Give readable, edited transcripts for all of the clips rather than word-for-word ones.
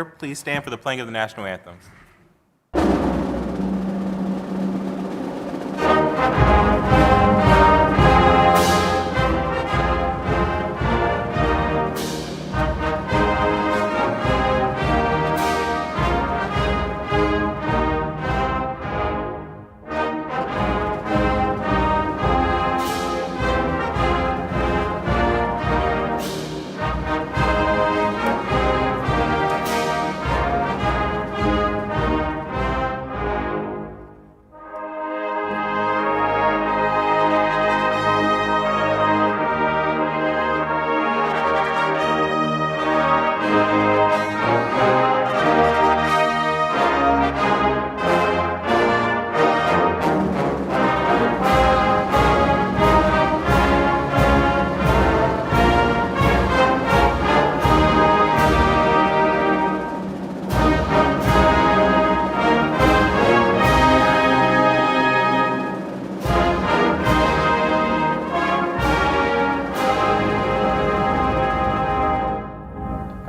Please stand for the playing of the national anthem.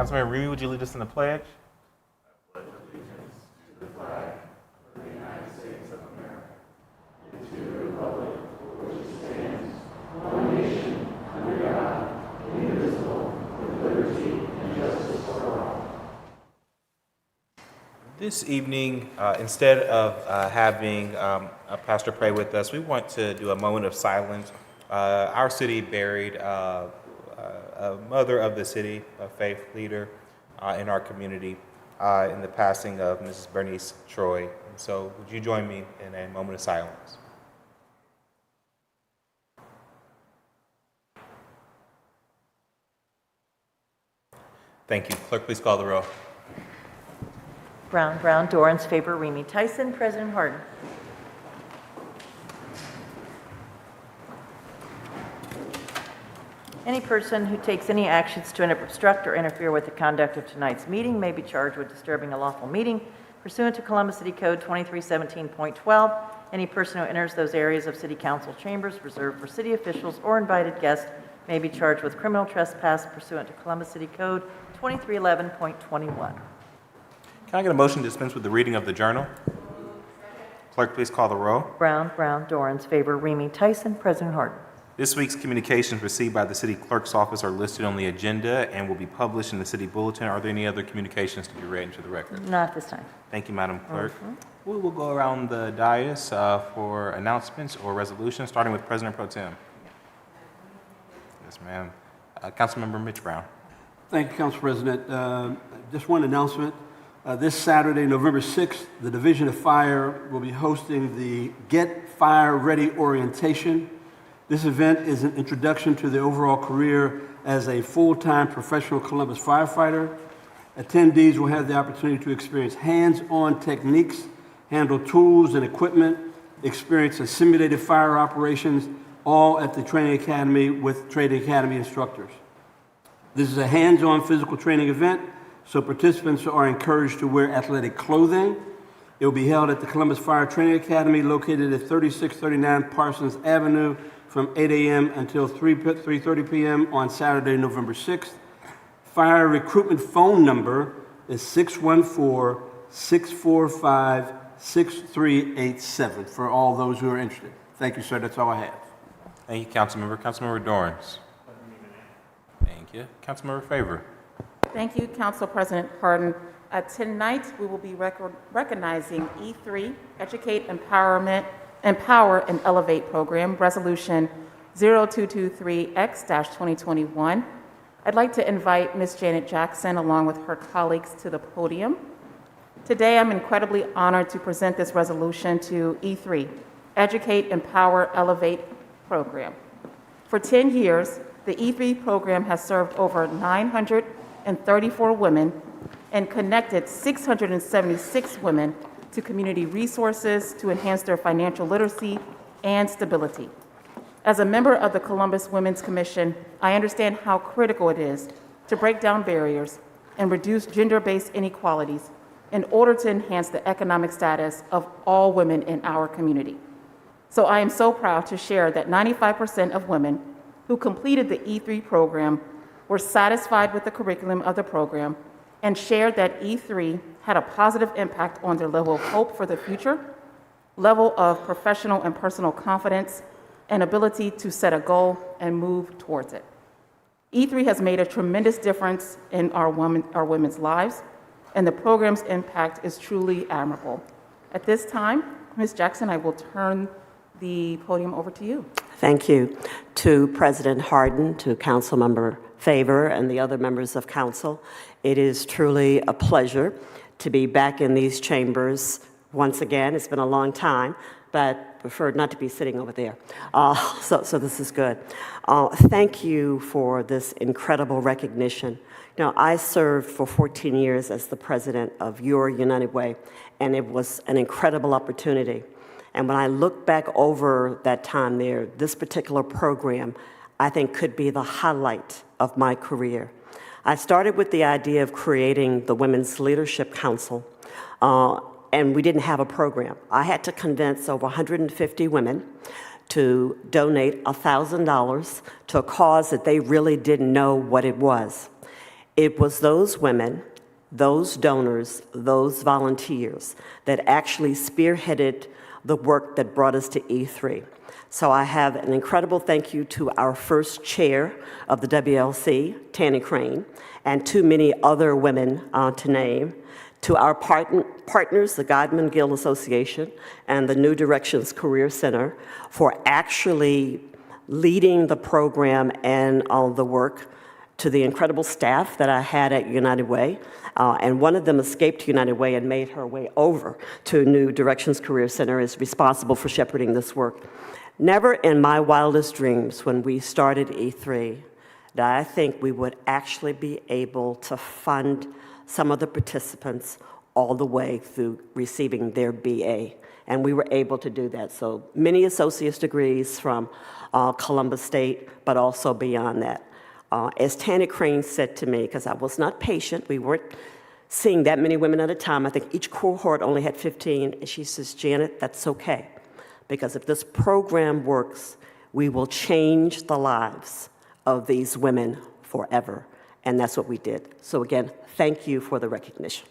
Councilmember Remy, would you lead us in the pledge? I pledge allegiance to the flag of the United States of America and to the republic for which it stands, one nation, under God, indivisible, with liberty and justice for all. This evening, instead of having a pastor pray with us, we want to do a moment of silence. Our city buried a mother of the city, a faith leader in our community, in the passing of Mrs. Bernice Troy. And so would you join me in a moment of silence? Thank you. Clerk, please call the roll. Brown, Dorans, favor, Remy, Tyson, President Hardin. Any person who takes any actions to obstruct or interfere with the conduct of tonight's meeting may be charged with disturbing a lawful meeting pursuant to Columbus City Code 2317.12. Any person who enters those areas of city council chambers reserved for city officials or invited guests may be charged with criminal trespass pursuant to Columbus City Code 2311.21. Can I get a motion to dispense with the reading of the journal? Clerk, please call the roll. Brown, Dorans, favor, Remy, Tyson, President Hardin. This week's communications received by the city clerk's office are listed on the agenda and will be published in the city bulletin. Are there any other communications to be read into the record? Not this time. Thank you, Madam Clerk. We will go around the dais for announcements or resolutions, starting with President Pro Tem. Yes, ma'am. Councilmember Mitch Brown. Thank you, Council President. Just one announcement. This Saturday, November 6th, the Division of Fire will be hosting the Get Fire Ready orientation. This event is an introduction to the overall career as a full-time professional Columbus firefighter. Attendees will have the opportunity to experience hands-on techniques, handle tools and equipment, experience a simulated fire operations, all at the training academy with training academy instructors. This is a hands-on physical training event, so participants are encouraged to wear athletic clothing. It will be held at the Columbus Fire Training Academy located at 3639 Parsons Avenue from 8 a.m. until 3:30 p.m. on Saturday, November 6th. Fire recruitment phone number is 614-645-6387 for all those who are interested. Thank you, sir. That's all I have. Thank you, Councilmember. Councilmember Dorans. Thank you. Councilmember Favor. Thank you, Council President Hardin. Tonight, we will be recognizing E3, Educate, Empower, and Elevate Program, Resolution 0223X-2021. I'd like to invite Ms. Janet Jackson along with her colleagues to the podium. Today, I'm incredibly honored to present this resolution to E3, Educate, Empower, Elevate Program. For 10 years, the E3 program has served over 934 women and connected 676 women to community resources to enhance their financial literacy and stability. As a member of the Columbus Women's Commission, I understand how critical it is to break down barriers and reduce gender-based inequalities in order to enhance the economic status of all women in our community. So I am so proud to share that 95% of women who completed the E3 program were satisfied with the curriculum of the program and shared that E3 had a positive impact on their level of hope for the future, level of professional and personal confidence, and ability to set a goal and move towards it. E3 has made a tremendous difference in our women's lives, and the program's impact is truly admirable. At this time, Ms. Jackson, I will turn the podium over to you. Thank you to President HARDIN, to Councilmember Favor, and the other members of council. It is truly a pleasure to be back in these chambers once again. It's been a long time, but preferred not to be sitting over there. So this is good. Thank you for this incredible recognition. You know, I served for 14 years as the president of your United Way, and it was an incredible opportunity. And when I look back over that time there, this particular program, I think, could be the highlight of my career. I started with the idea of creating the Women's Leadership Council, and we didn't have a program. I had to convince over 150 women to donate $1,000 to a cause that they really didn't know what it was. It was those women, those donors, those volunteers that actually spearheaded the work that brought us to E3. So I have an incredible thank you to our first chair of the WLC, Tanny Crane, and to many other women to name, to our partners, the Godman Guild Association and the New Directions Career Center, for actually leading the program and all the work, to the incredible staff that I had at United Way, and one of them escaped United Way and made her way over to New Directions Career Center, is responsible for shepherding this work. Never in my wildest dreams when we started E3 did I think we would actually be able to fund some of the participants all the way through receiving their BA. And we were able to do that. So many associate's degrees from Columbus State, but also beyond that. As Tanny Crane said to me, because I was not patient, we weren't seeing that many women at a time. I think each cohort only had 15. And she says, Janet, that's okay. Because if this program works, we will change the lives of these women forever. And that's what we did. So again, thank you for the recognition.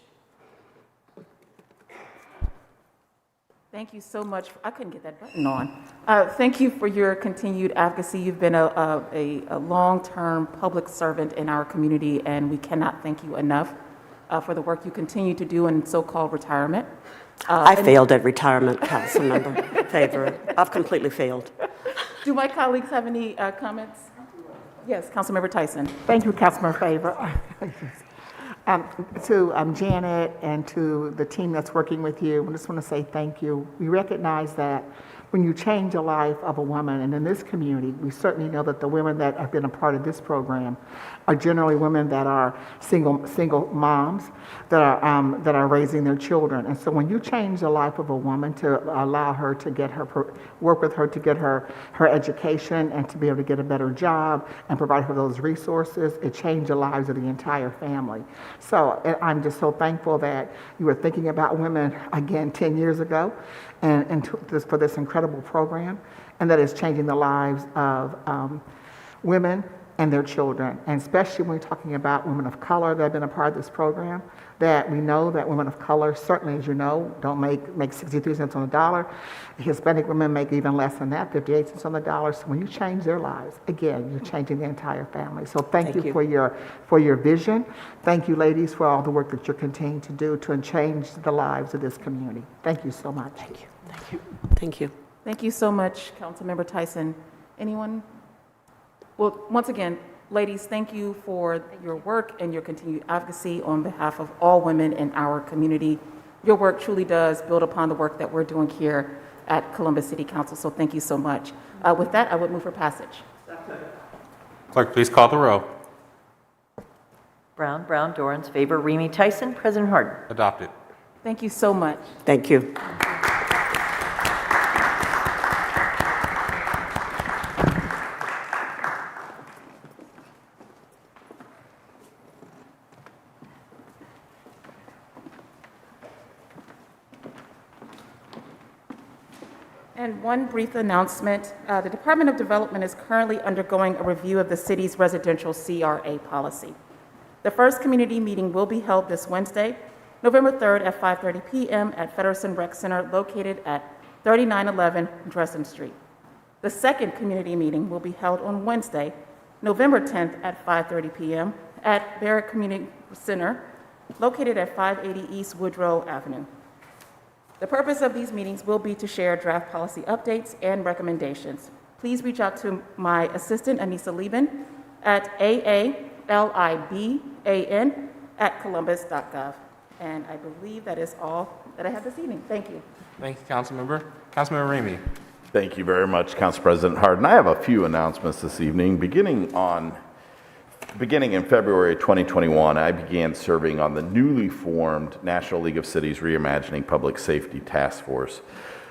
Thank you so much. I couldn't get that button on. Thank you for your continued advocacy. You've been a long-term public servant in our community, and we cannot thank you enough for the work you continue to do in so-called retirement. I failed at retirement, Councilmember Favor. I've completely failed. Do my colleagues have any comments? Yes, Councilmember Tyson. Thank you, Councilmember Favor. To Janet and to the team that's working with you, I just want to say thank you. We recognize that when you change the life of a woman, and in this community, we certainly know that the women that have been a part of this program are generally women that are single moms that are raising their children. And so when you change the life of a woman to allow her to get work with her to get her education and to be able to get a better job and provide her those resources, it changed the lives of the entire family. So I'm just so thankful that you were thinking about women again 10 years ago and for this incredible program, and that is changing the lives of women and their children, and especially when we're talking about women of color that have been a part of this program, that we know that women of color, certainly as you know, don't make 63 cents on the dollar. Hispanic women make even less than that, 58 cents on the dollar. So when you change their lives, again, you're changing the entire family. So thank you for your vision. Thank you, ladies, for all the work that you're continuing to do to change the lives of this community. Thank you so much. Thank you. Thank you. Thank you. Thank you so much, Councilmember Tyson. Anyone? Well, once again, ladies, thank you for your work and your continued advocacy on behalf of all women in our community. Your work truly does build upon the work that we're doing here at Columbus City Council, so thank you so much. With that, I would move for passage. Clerk, please call the row. Brown, Dorans, Favor, Remy, Tyson, President HARDIN. Adopted. Thank you so much. Thank you. And one brief announcement. The Department of Development is currently undergoing a review of the city's residential CRA policy. The first community meeting will be held this Wednesday, November 3rd at 5:30 p.m. at Feddersen Rec Center located at 3911 Dresden Street. The second community meeting will be held on Wednesday, November 10th at 5:30 p.m. at Barrett Community Center located at 580 East Woodrow Avenue. The purpose of these meetings will be to share draft policy updates and recommendations. Please reach out to my assistant, Anissa Lieben, at aaliban@columbus.gov. And I believe that is all that I have this evening. Thank you. Thank you, Councilmember. Councilmember Remy. Thank you very much, Council President HARDIN. I have a few announcements this evening. Beginning in February 2021, I began serving on the newly formed National League of Cities Reimagining Public Safety Taskforce.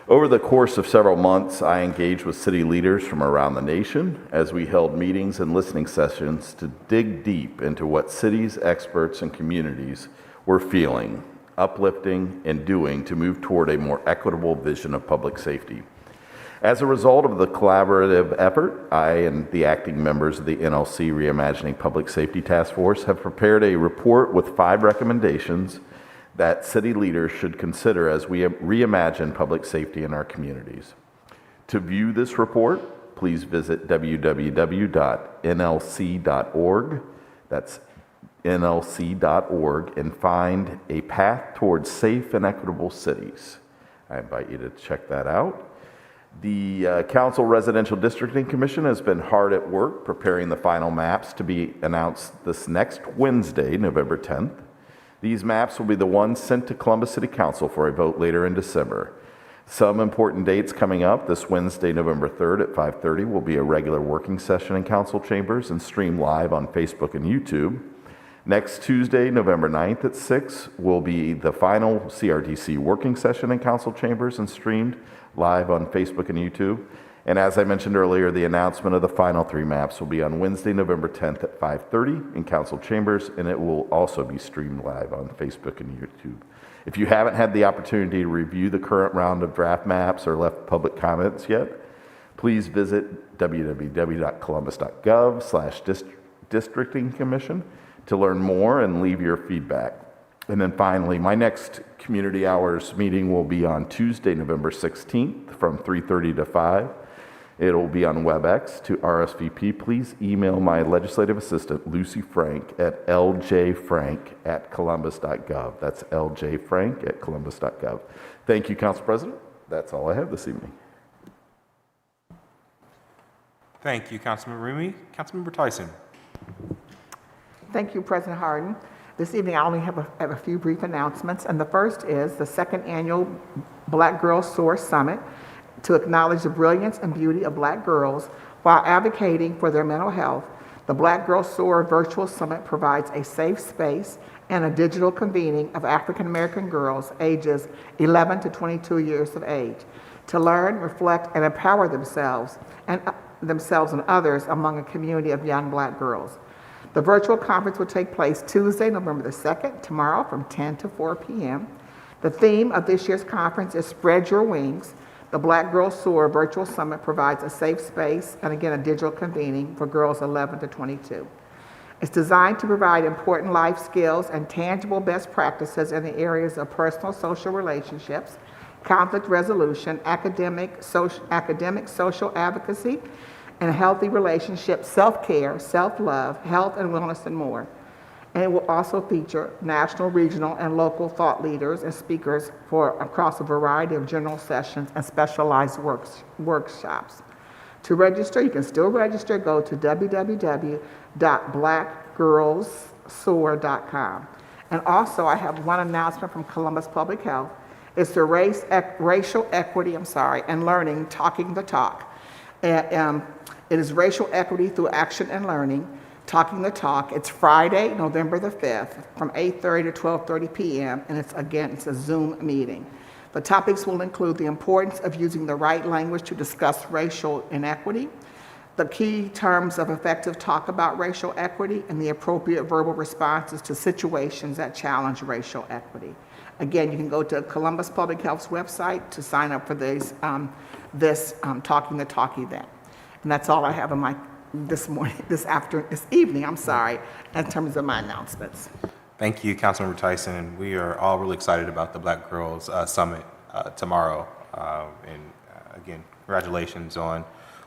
Over the course of several months, I engaged with city leaders from around the nation as we held meetings and listening sessions to dig deep into what cities, experts, and communities were feeling, uplifting, and doing to move toward a more equitable vision of public safety. As a result of the collaborative effort, I and the acting members of the NLC Reimagining Public Safety Task Force have prepared a report with 5 recommendations that city leaders should consider as we reimagine public safety in our communities. To view this report, please visit www.nlc.org. That's nlc.org, and find a path towards safe and equitable cities. I invite you to check that out. The Council Residential Districting Commission has been hard at work preparing the final maps to be announced this next Wednesday, November 10th. These maps will be the ones sent to Columbus City Council for a vote later in December. Some important dates coming up. This Wednesday, November 3rd at 5:30 will be a regular working session in council chambers and streamed live on Facebook and YouTube. Next Tuesday, November 9th at 6 will be the final CRTC working session in council chambers and streamed live on Facebook and YouTube. And as I mentioned earlier, the announcement of the final 3 maps will be on Wednesday, November 10th at 5:30 in council chambers, and it will also be streamed live on Facebook and YouTube. If you haven't had the opportunity to review the current round of draft maps or left public comments yet, please visit www.columbus.gov/districting-commission to learn more and leave your feedback. And then finally, my next community hours meeting will be on Tuesday, November 16th from 3:30 to 5. It will be on WebEx. To RSVP, please email my legislative assistant, Lucy Frank, at ljfrank@columbus.gov. That's ljfrank@columbus.gov. Thank you, Council President. That's all I have this evening. Thank you, Councilmember Remy. Councilmember Tyson. Thank you, President HARDIN. This evening, I only have a few brief announcements, and the first is the 2nd Annual Black Girls SOAR Summit to acknowledge the brilliance and beauty of Black girls while advocating for their mental health. The Black Girls SOAR Virtual Summit provides a safe space and a digital convening of African American girls ages 11 to 22 years of age to learn, reflect, and empower themselves and others among a community of young Black girls. The virtual conference will take place Tuesday, November the 2nd, tomorrow from 10 to 4 p.m. The theme of this year's conference is Spread Your Wings. The Black Girls SOAR Virtual Summit provides a safe space and again a digital convening for girls 11 to 22. It's designed to provide important life skills and tangible best practices in the areas of personal social relationships, conflict resolution, academic, social advocacy, and healthy relationships, self-care, self-love, health and wellness, and more. And it will also feature national, regional, and local thought leaders and speakers across a variety of general sessions and specialized workshops. To register, you can still register. Go to www.blackgirlssoar.com. And also, I have one announcement from Columbus Public Health. It's the racial equity, and learning, Talking the Talk. It is racial equity through action and learning, Talking the Talk. It's Friday, November the 5th from 8:30 to 12:30 p.m. And it's a Zoom meeting. The topics will include the importance of using the right language to discuss racial inequity, the key terms of effective talk about racial equity, and the appropriate verbal responses to situations that challenge racial equity. Again, you can go to Columbus Public Health's website to sign up for this Talking the Talk event. And that's all I have in my this evening, I'm sorry, in terms of my announcements. Thank you, Councilmember Tyson. We are all really excited about the Black Girls Summit tomorrow. Again, congratulations on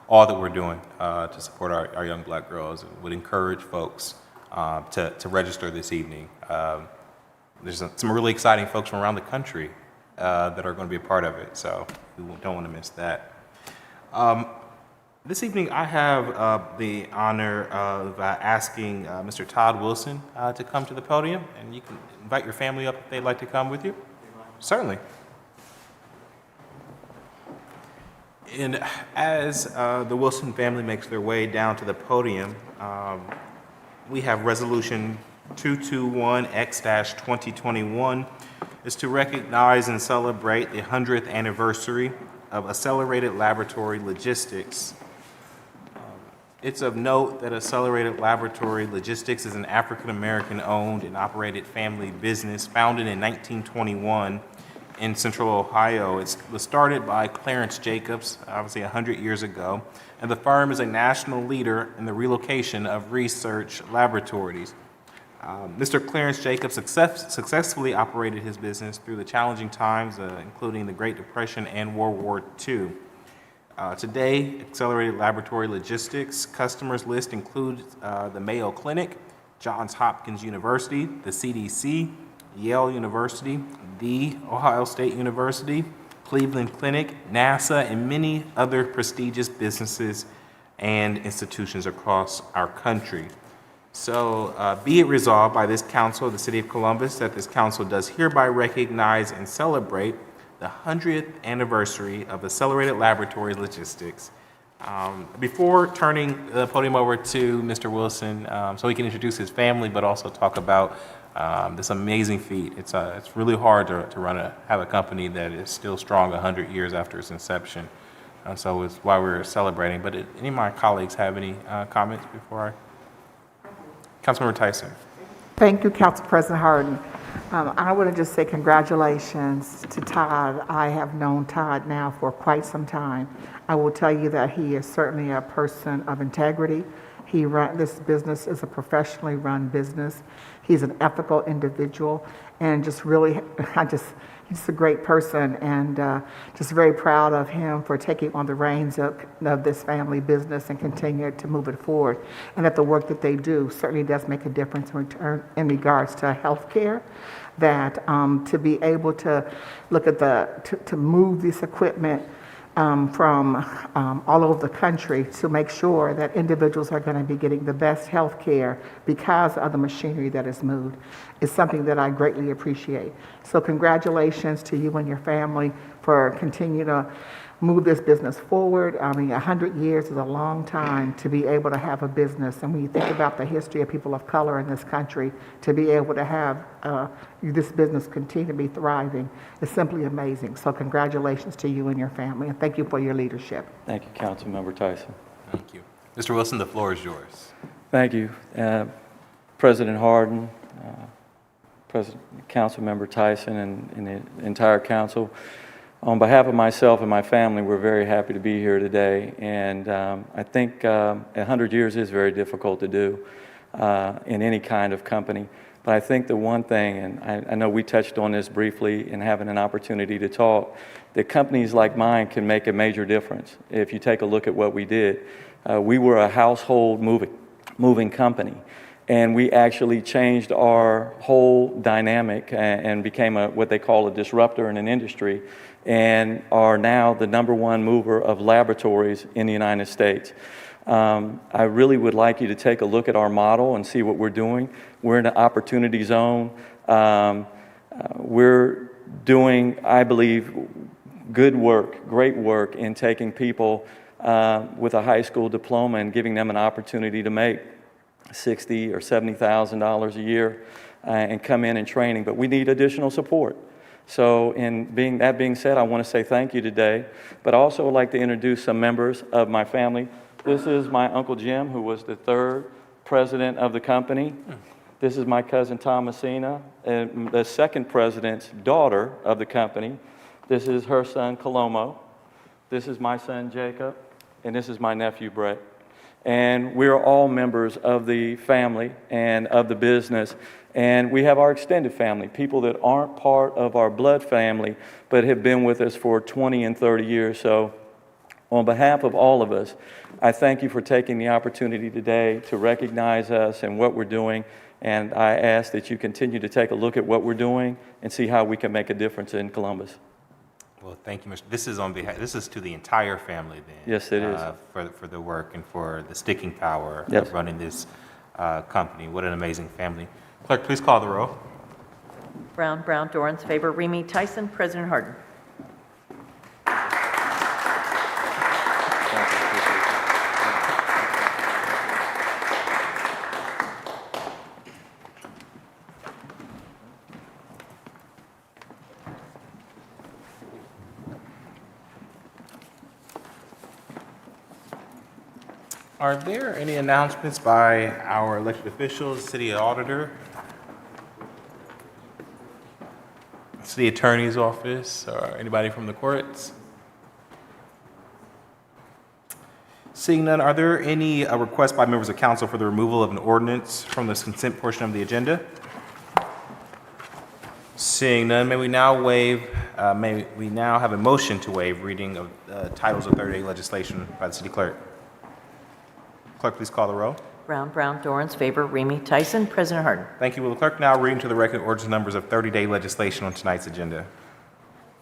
all that we're doing to support our young Black girls, and would encourage folks to register this evening. There's some really exciting folks from around the country that are going to be a part of it, so we don't want to miss that. This evening, I have the honor of asking Mr. Todd Wilson to come to the podium, and you can invite your family up if they'd like to come with you. Certainly. And as the Wilson family makes their way down to the podium, we have Resolution 221X-2021 is to recognize and celebrate the 100th anniversary of Accelerated Laboratory Logistics. It's of note that Accelerated Laboratory Logistics is an African-American owned and operated family business founded in 1921 in Central Ohio. It was started by Clarence Jacobs, obviously 100 years ago, and the firm is a national leader in the relocation of research laboratories. Mr. Clarence Jacobs successfully operated his business through the challenging times, including the Great Depression and World War II. Today, Accelerated Laboratory Logistics customers list includes the Mayo Clinic, Johns Hopkins University, the CDC, Yale University, the Ohio State University, Cleveland Clinic, NASA, and many other prestigious businesses and institutions across our country. So be it resolved by this council of the City of Columbus that this council does hereby recognize and celebrate the 100th anniversary of Accelerated Laboratory Logistics. Before turning the podium over to Mr. Wilson, so he can introduce his family, but also talk about this amazing feat. It's really hard to have a company that is still strong 100 years after its inception. So it's why we're celebrating. But any of my colleagues have any comments before I? Councilmember Tyson. Thank you, Council President HARDIN. I want to just say congratulations to Todd. I have known Todd now for quite some time. I will tell you that he is certainly a person of integrity. This business is a professionally run business. He's an ethical individual, and just really, he's a great person, and just very proud of him for taking on the reins of this family business and continuing to move it forward. And that the work that they do certainly does make a difference in regards to healthcare. That to be able to look at to move this equipment from all over the country to make sure that individuals are going to be getting the best health care because of the machinery that is moved is something that I greatly appreciate. So congratulations to you and your family for continuing to move this business forward. I mean, 100 years is a long time to be able to have a business. And when you think about the history of people of color in this country, to be able to have this business continue to be thriving is simply amazing. So congratulations to you and your family, and thank you for your leadership. Thank you, Councilmember Tyson. Thank you. Mr. Wilson, the floor is yours. Thank you, President HARDIN, Councilmember Tyson, and the entire council. On behalf of myself and my family, we're very happy to be here today. And I think 100 years is very difficult to do in any kind of company. But I think the one thing, and I know we touched on this briefly in having an opportunity to talk, that companies like mine can make a major difference. If you take a look at what we did, we were a household moving company. And we actually changed our whole dynamic and became what they call a disruptor in an industry, and are now the #1 mover of laboratories in the United States. I really would like you to take a look at our model and see what we're doing. We're in an opportunity zone. We're doing, I believe, good work, great work in taking people with a high school diploma and giving them an opportunity to make $60,000 or $70,000 a year and come in and training, but we need additional support. So that being said, I want to say thank you today, but I also would like to introduce some members of my family. This is my Uncle Jim, who was the 3rd president of the company. This is my cousin Thomasina, and the 2nd president's daughter of the company. This is her son Colomo. This is my son Jacob, and this is my nephew Brett. And we're all members of the family and of the business. And we have our extended family, people that aren't part of our blood family, but have been with us for 20 and 30 years. So on behalf of all of us, I thank you for taking the opportunity today to recognize us and what we're doing. And I ask that you continue to take a look at what we're doing and see how we can make a difference in Columbus. Well, thank you, Mr. This is on behalf. This is to the entire family, then. Yes, it is. For the work and for the sticking power Yes. of running this company. What an amazing family. Clerk, please call the roll. Brown, Dorans, favor, Remy, Tyson, President Harden. Are there any announcements by our elected officials, city auditor, city attorney's office, or anybody from the courts? Seeing none, are there any requests by members of council for the removal of an ordinance from the consent portion of the agenda? Seeing none, may we now have a motion to waive reading of titles of third-day legislation by the city clerk? Clerk, please call the roll. Brown, Dorans, favor, Remy, Tyson, President Harden. Thank you. Will the clerk now read into the record ordinance numbers of 30-day legislation on tonight's agenda?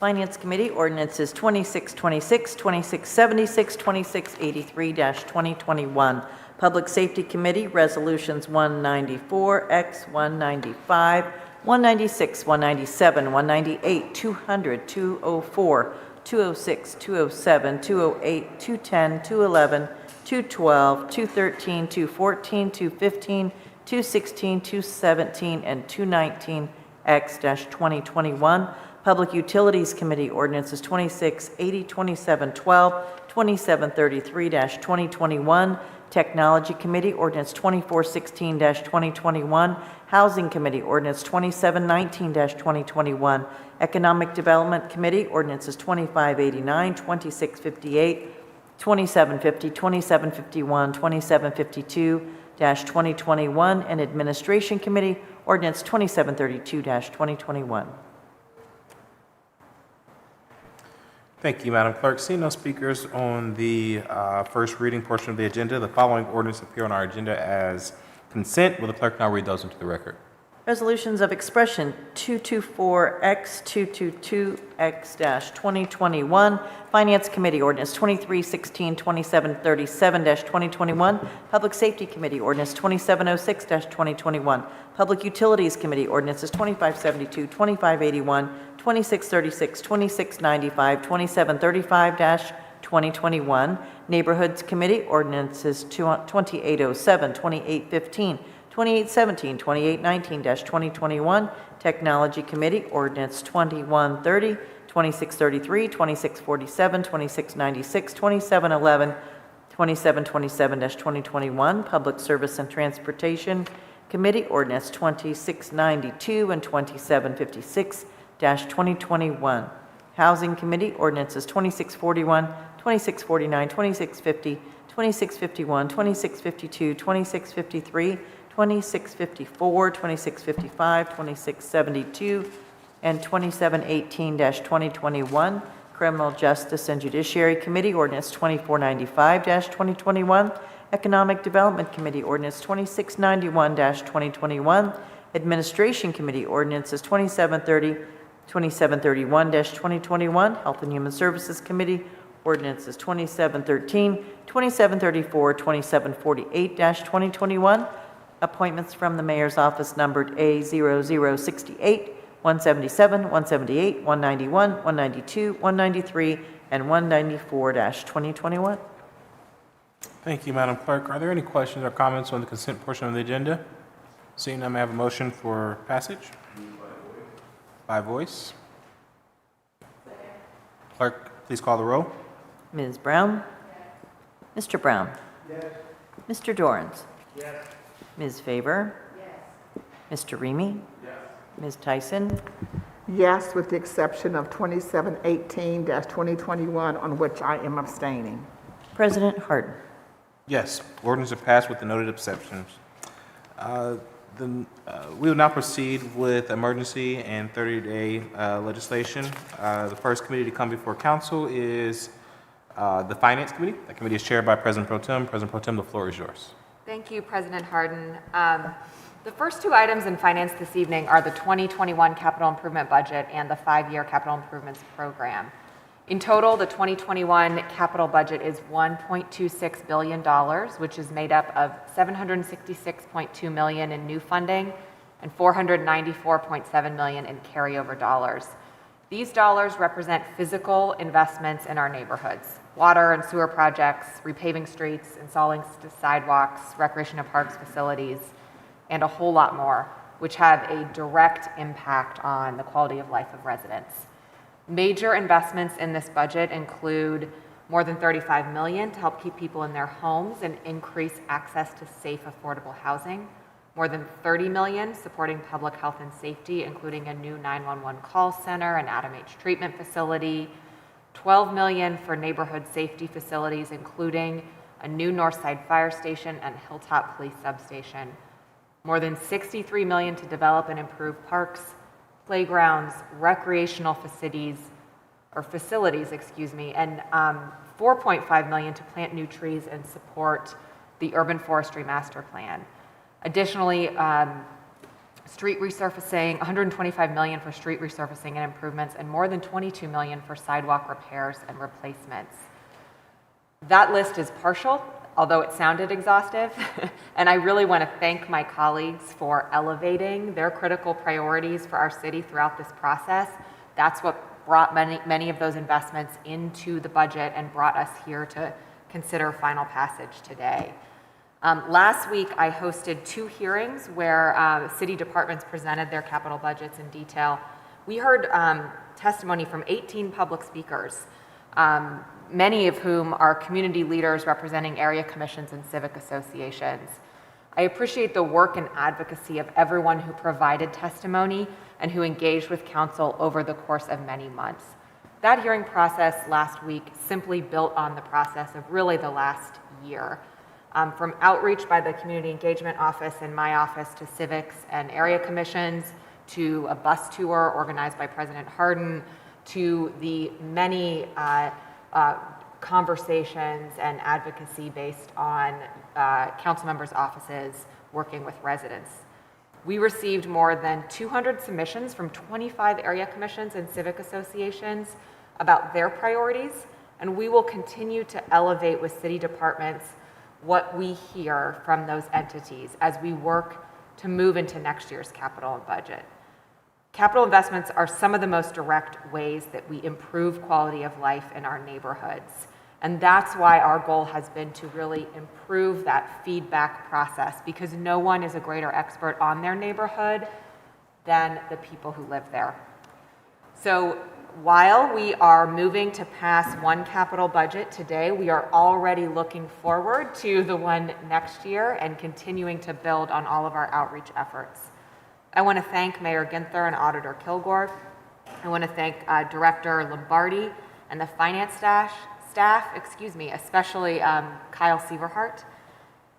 Finance Committee, ordinances 2626, 2676, 2683-2021. Public Safety Committee, resolutions 194X, 195, 196, 197, 198, 200, 204, 206, 207, 208, 210, 211, 212, 213, 214, 215, 216, 217, and 219X-2021. Public Utilities Committee ordinances 2680, 2712, 2733-2021. Technology Committee ordinance 2416-2021. Housing Committee ordinance 2719-2021. Economic Development Committee ordinances 2589, 2658, 2750, 2751, 2752-2021, and Administration Committee, Ordinance 2732-2021. Thank you, Madam Clerk. Seeing no speakers on the first reading portion of the agenda, the following ordinance appear on our agenda as consent. Will the clerk now read those into the record? Resolutions of expression 224X, 222X-2021. Finance Committee Ordinance 2316, 2737-2021. Public Safety Committee Ordinance 2706-2021. Public Utilities Committee Ordinances 2572, 2581, 2636, 2695, 2735-2021. Neighborhoods Committee Ordinances 2807, 2815, 2817, 2819-2021. Technology Committee Ordinance 2130, 2633, 2647, 2696, 2711, 2727-2021. Public Service and Transportation Committee Ordinance 2692 and 2756-2021. Housing Committee Ordinances 2641, 2649, 2650, 2651, 2652, 2653, 2654, 2655, 2672, and 2718-2021. Criminal Justice and Judiciary Committee Ordinance 2495-2021. Economic Development Committee Ordinance 2691-2021. Administration Committee Ordinances 2730, 2731-2021. Health and Human Services Committee Ordinances 2713, 2734, 2748-2021. Appointments from the Mayor's Office numbered A0068, 177, 178, 191, 192, 193, and 194-2021. Thank you, Madam Clerk. Are there any questions or comments on the consent portion of the agenda? Seeing none, may I have a motion for passage? By voice. Clerk, please call the roll. Ms. Brown? Mr. Brown? Mr. Dorans? Ms. Favor? Mr. Remy? Ms. Tyson? Yes, with the exception of 2718-2021, on which I am abstaining. President Harden. Yes, ordinance are passed with the noted exceptions. We will now proceed with emergency and 30-day legislation. The first committee to come before council is the Finance Committee. That committee is chaired by President Pro Tem. President Pro Tem, the floor is yours. Thank you, President Hardin. The first two items in finance this evening are the 2021 capital improvement budget and the 5-year capital improvements program. In total, the 2021 capital budget is $1.26 billion, which is made up of $766.2 million in new funding and $494.7 million in carryover dollars. These dollars represent physical investments in our neighborhoods: water and sewer projects, repaving streets, installing sidewalks, recreation and parks facilities, and a whole lot more, which have a direct impact on the quality of life of residents. Major investments in this budget include more than $35 million to help keep people in their homes and increase access to safe, affordable housing, more than $30 million supporting public health and safety, including a new 911 call center, an Adam H. treatment facility, $12 million for neighborhood safety facilities, including a new Northside Fire Station and Hilltop Police Substation, more than $63 million to develop and improve parks, playgrounds, recreational facilities, and $4.5 million to plant new trees and support the urban forestry master plan. Additionally, street resurfacing, $125 million for street resurfacing and improvements, and more than $22 million for sidewalk repairs and replacements. That list is partial, although it sounded exhaustive, and I really want to thank my colleagues for elevating their critical priorities for our city throughout this process. That's what brought many of those investments into the budget and brought us here to consider final passage today. Last week, I hosted 2 hearings where city departments presented their capital budgets in detail. We heard testimony from 18 public speakers, many of whom are community leaders representing area commissions and civic associations. I appreciate the work and advocacy of everyone who provided testimony and who engaged with council over the course of many months. That hearing process last week simply built on the process of really the last year. From outreach by the Community Engagement Office and my office to civics and area commissions, to a bus tour organized by President Hardin, to the many conversations and advocacy based on council members' offices working with residents. We received more than 200 submissions from 25 area commissions and civic associations about their priorities, and we will continue to elevate with city departments what we hear from those entities as we work to move into next year's capital and budget. Capital investments are some of the most direct ways that we improve quality of life in our neighborhoods. And that's why our goal has been to really improve that feedback process, because no one is a greater expert on their neighborhood than the people who live there. So while we are moving to pass one capital budget today, we are already looking forward to the one next year and continuing to build on all of our outreach efforts. I want to thank Mayor Ginther and Auditor Kilgore. I want to thank Director Lombardi and the finance staff, especially Kyle Sieverhart.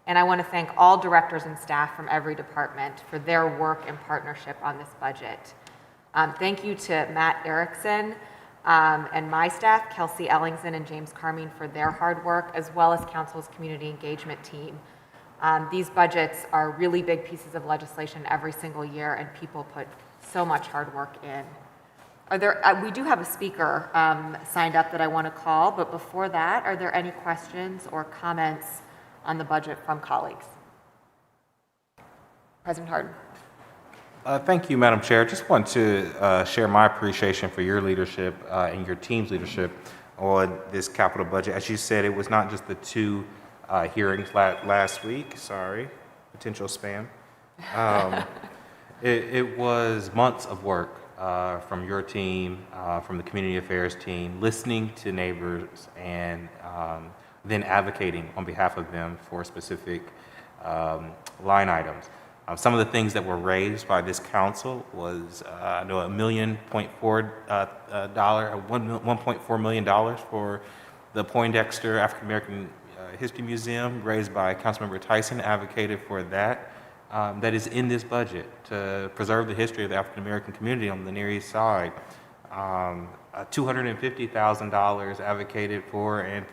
And I want to thank all directors and staff from every department for their work and partnership on this budget. Thank you to Matt Erickson and my staff, Kelsey Ellingson and James Carmine, for their hard work, as well as Council's community engagement team. These budgets are really big pieces of legislation every single year, and people put so much hard work in. We do have a speaker signed up that I want to call, but before that, are there any questions or comments on the budget from colleagues? President Hardin. Thank you, Madam Chair. Just want to share my appreciation for your leadership and your team's leadership on this capital budget. As you said, it was not just the 2 hearings last week. Sorry, potential spam. It was months of work from your team, from the community affairs team, listening to neighbors and then advocating on behalf of them for specific line items. Some of the things that were raised by this council was, I know $1.4 million for the Poindexter African American History Museum raised by Councilmember Tyson advocated for that. That is in this budget to preserve the history of the African American community on the Near East Side. $250,000 advocated for and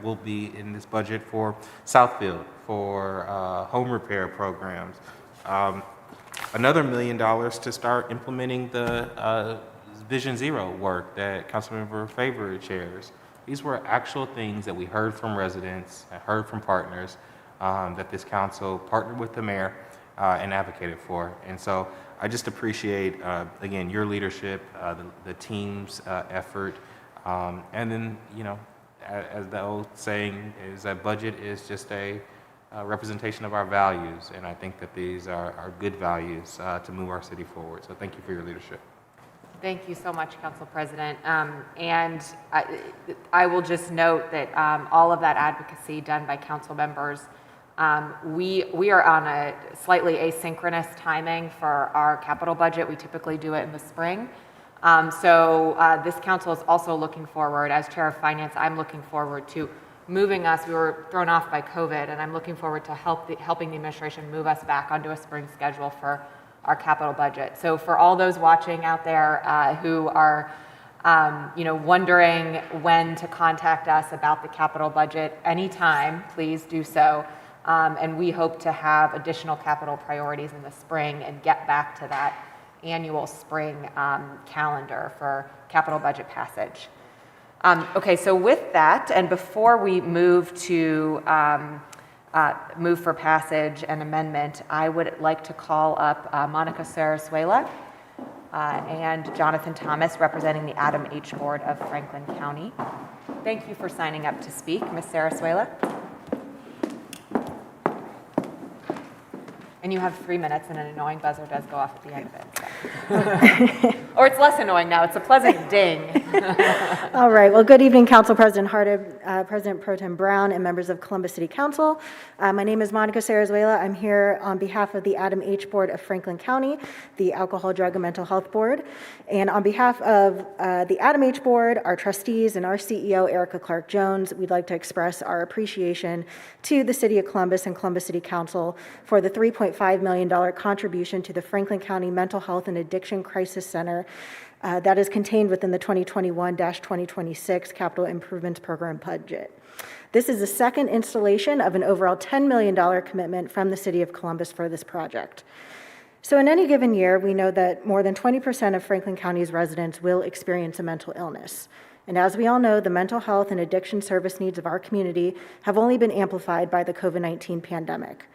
will be in this budget for Southfield for home repair programs. Another $1 million to start implementing the Vision Zero work that Councilmember Favor chairs. These were actual things that we heard from residents and heard from partners that this council partnered with the mayor and advocated for. And so I just appreciate, again, your leadership, the team's effort. And then, you know, as the old saying is, that budget is just a representation of our values. And I think that these are good values to move our city forward. So thank you for your leadership. Thank you so much, Council President. And I will just note that all of that advocacy done by council members, we are on a slightly asynchronous timing for our capital budget. We typically do it in the spring. So this council is also looking forward, as Chair of Finance, I'm looking forward to moving us. We were thrown off by COVID, and I'm looking forward to helping the administration move us back onto a spring schedule for our capital budget. So for all those watching out there who are wondering when to contact us about the capital budget, anytime, please do so. And we hope to have additional capital priorities in the spring and get back to that annual spring calendar for capital budget passage. Okay, so with that, and before we move to move for passage and amendment, I would like to call up Monica Sarasuela and Jonathan Thomas, representing the Adam H. Board of Franklin County. Thank you for signing up to speak, Ms. Sarasuela. And you have 3 minutes, and an annoying buzzer does go off at the end of it. So. Or it's less annoying now. It's a pleasant ding. All right. Well, good evening, Council President HARDIN, President Pro Tem Brown, and members of Columbus City Council. My name is Monica Sarasuela. I'm here on behalf of the Adam H. Board of Franklin County, the Alcohol, Drug, and Mental Health Board. And on behalf of the Adam H. Board, our trustees, and our CEO, Erica Clark-Jones, we'd like to express our appreciation to the City of Columbus and Columbus City Council for the $3.5 million contribution to the Franklin County Mental Health and Addiction Crisis Center that is contained within the 2021-2026 Capital Improvements Program budget. This is the second installation of an overall $10 million commitment from the City of Columbus for this project. So in any given year, we know that more than 20% of Franklin County's residents will experience a mental illness. And as we all know, the mental health and addiction service needs of our community have only been amplified by the COVID-19 pandemic.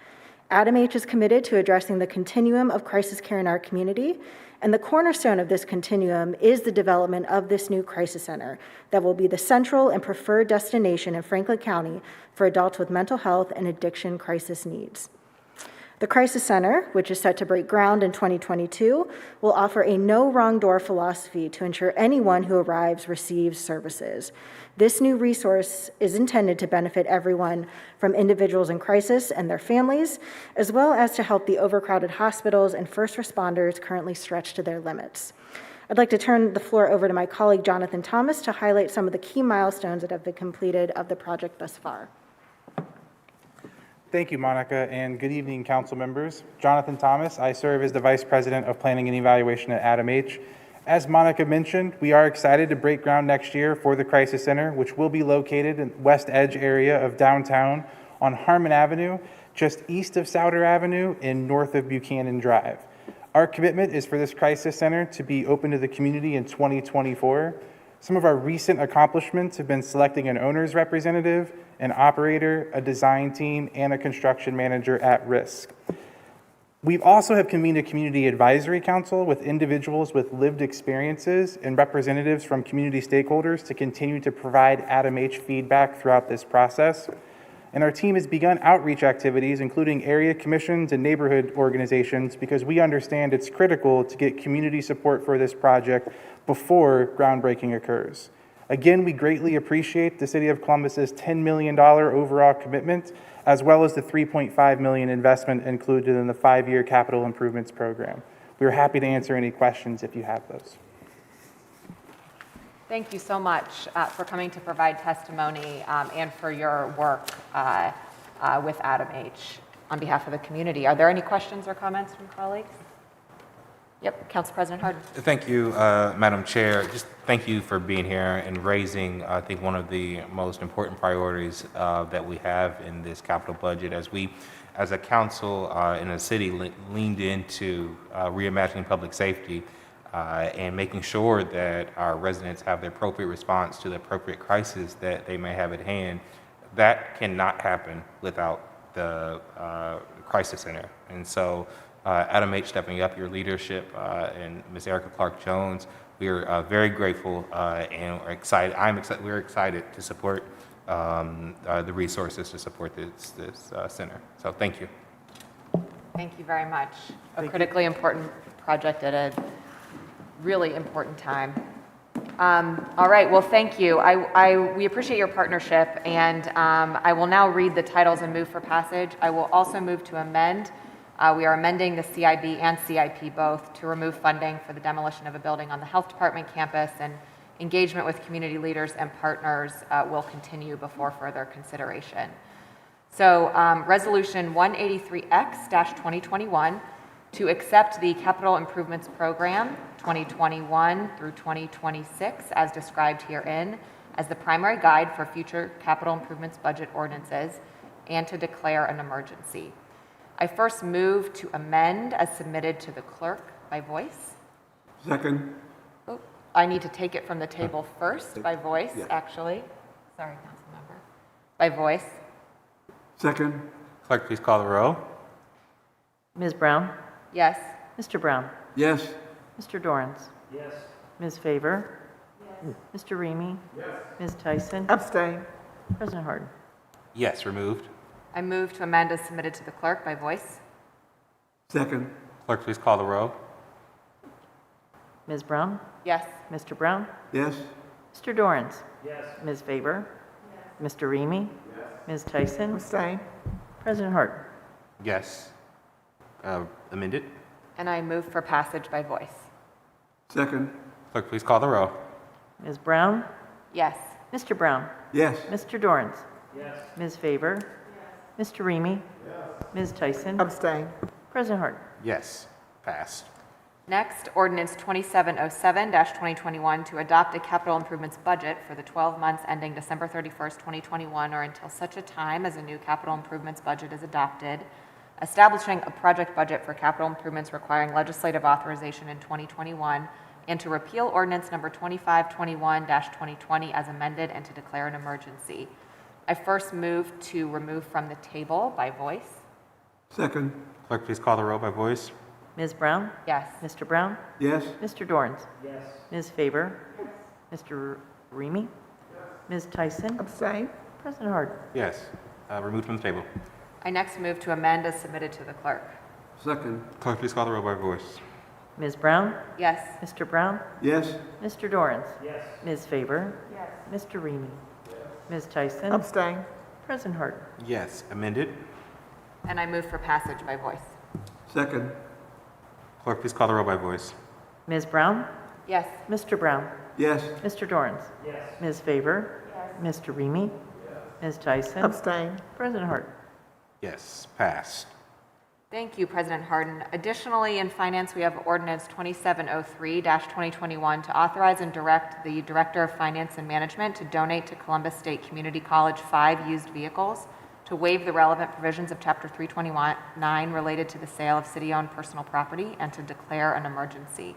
Adam H. is committed to addressing the continuum of crisis care in our community, and the cornerstone of this continuum is the development of this new crisis center that will be the central and preferred destination in Franklin County for adults with mental health and addiction crisis needs. The Crisis Center, which is set to break ground in 2022, will offer a no wrong door philosophy to ensure anyone who arrives receives services. This new resource is intended to benefit everyone from individuals in crisis and their families, as well as to help the overcrowded hospitals and first responders currently stretched to their limits. I'd like to turn the floor over to my colleague, Jonathan Thomas, to highlight some of the key milestones that have been completed of the project thus far. Thank you, Monica, and good evening, council members. Jonathan Thomas, I serve as the Vice President of Planning and Evaluation at Adam H. As Monica mentioned, we are excited to break ground next year for the Crisis Center, which will be located in the West Edge area of downtown on Harmon Avenue, just east of Souder Avenue and north of Buchanan Drive. Our commitment is for this Crisis Center to be open to the community in 2024. Some of our recent accomplishments have been selecting an owner's representative, an operator, a design team, and a construction manager at risk. We also have convened a community advisory council with individuals with lived experiences and representatives from community stakeholders to continue to provide Adam H. feedback throughout this process. And our team has begun outreach activities, including area commissions and neighborhood organizations, because we understand it's critical to get community support for this project before groundbreaking occurs. Again, we greatly appreciate the City of Columbus's $10 million overall commitment, as well as the $3.5 million investment included in the 5-year capital improvements program. We are happy to answer any questions if you have those. Thank you so much for coming to provide testimony and for your work with Adam H. on behalf of the community. Are there any questions or comments from colleagues? Yep, Council President Hardin. Thank you, Madam Chair. Just thank you for being here and raising, I think, one of the most important priorities that we have in this capital budget as we, as a council in a city, leaned into reimagining public safety and making sure that our residents have the appropriate response to the appropriate crisis that they may have at hand. That cannot happen without the crisis center. And so Adam H. stepping up, your leadership, and Ms. Erica Clark-Jones, we are very grateful and are excited. We're excited to support the resources to support this center. So thank you. Thank you very much. A critically important project at a really important time. All right, well, thank you. We appreciate your partnership, and I will now read the titles and move for passage. I will also move to amend. We are amending the CIB and CIP both to remove funding for the demolition of a building on the Health Department campus, and engagement with community leaders and partners will continue before further consideration. So Resolution 183X-2021 to accept the Capital Improvements Program 2021 through 2026 as described herein as the primary guide for future capital improvements budget ordinances and to declare an emergency. I first move to amend as submitted to the clerk by voice. Second. Oh, I need to take it from the table first by voice, actually. Sorry, Councilmember. By voice. Second. Clerk, please call the row. Ms. Brown? Yes. Mr. Brown? Yes. Mr. Dorrance? Yes. Ms. Favor? Yes. Mr. Remy? Yes. Ms. Tyson? Abstain. President Hardin? Yes, removed. I move to amend as submitted to the clerk by voice. Second. Clerk, please call the row. Ms. Brown? Yes. Mr. Brown? Yes. Mr. Dorrance? Yes. Ms. Favor? Yes. Mr. Remy? Yes. Ms. Tyson? Abstain. President Hardin? Yes. Amended. And I move for passage by voice. Second. Clerk, please call the row. Ms. Brown? Yes. Mr. Brown? Yes. Mr. Dorrance? Yes. Ms. Favor? Yes. Mr. Remy? Yes. Ms. Tyson? Abstain. President Hardin? Yes. Passed. Next, Ordinance 2707-2021 to adopt a capital improvements budget for the 12 months ending December 31st, 2021, or until such a time as a new capital improvements budget is adopted, establishing a project budget for capital improvements requiring legislative authorization in 2021, and to repeal Ordinance number 2521-2020 as amended and to declare an emergency. I first move to remove from the table by voice. Second. Clerk, please call the row by voice. Ms. Brown? Yes. Mr. Brown? Yes. Mr. Dorrance? Yes. Ms. Favor? Mr. Remy? Ms. Tyson? Abstain. President Hardin? Yes. Removed from the table. I next move to amend as submitted to the clerk. Second. Clerk, please call the row by voice. Ms. Brown? Yes. Mr. Brown? Yes. Mr. Dorrance? Yes. Ms. Favor? Yes. Mr. Remy? Ms. Tyson? Abstain. President Hardin? Yes. Amended. And I move for passage by voice. Second. Clerk, please call the row by voice. Ms. Brown? Yes. Mr. Brown? Yes. Mr. Dorrance? Yes. Ms. Favor? Yes. Mr. Remy? Ms. Tyson? Abstain. President Hardin? Yes. Passed. Thank you, President Hardin. Additionally, in Finance, we have Ordinance 2703-2021 to authorize and direct the Director of Finance and Management to donate to Columbus State Community College 5 used vehicles, to waive the relevant provisions of Chapter 329 related to the sale of city-owned personal property, and to declare an emergency.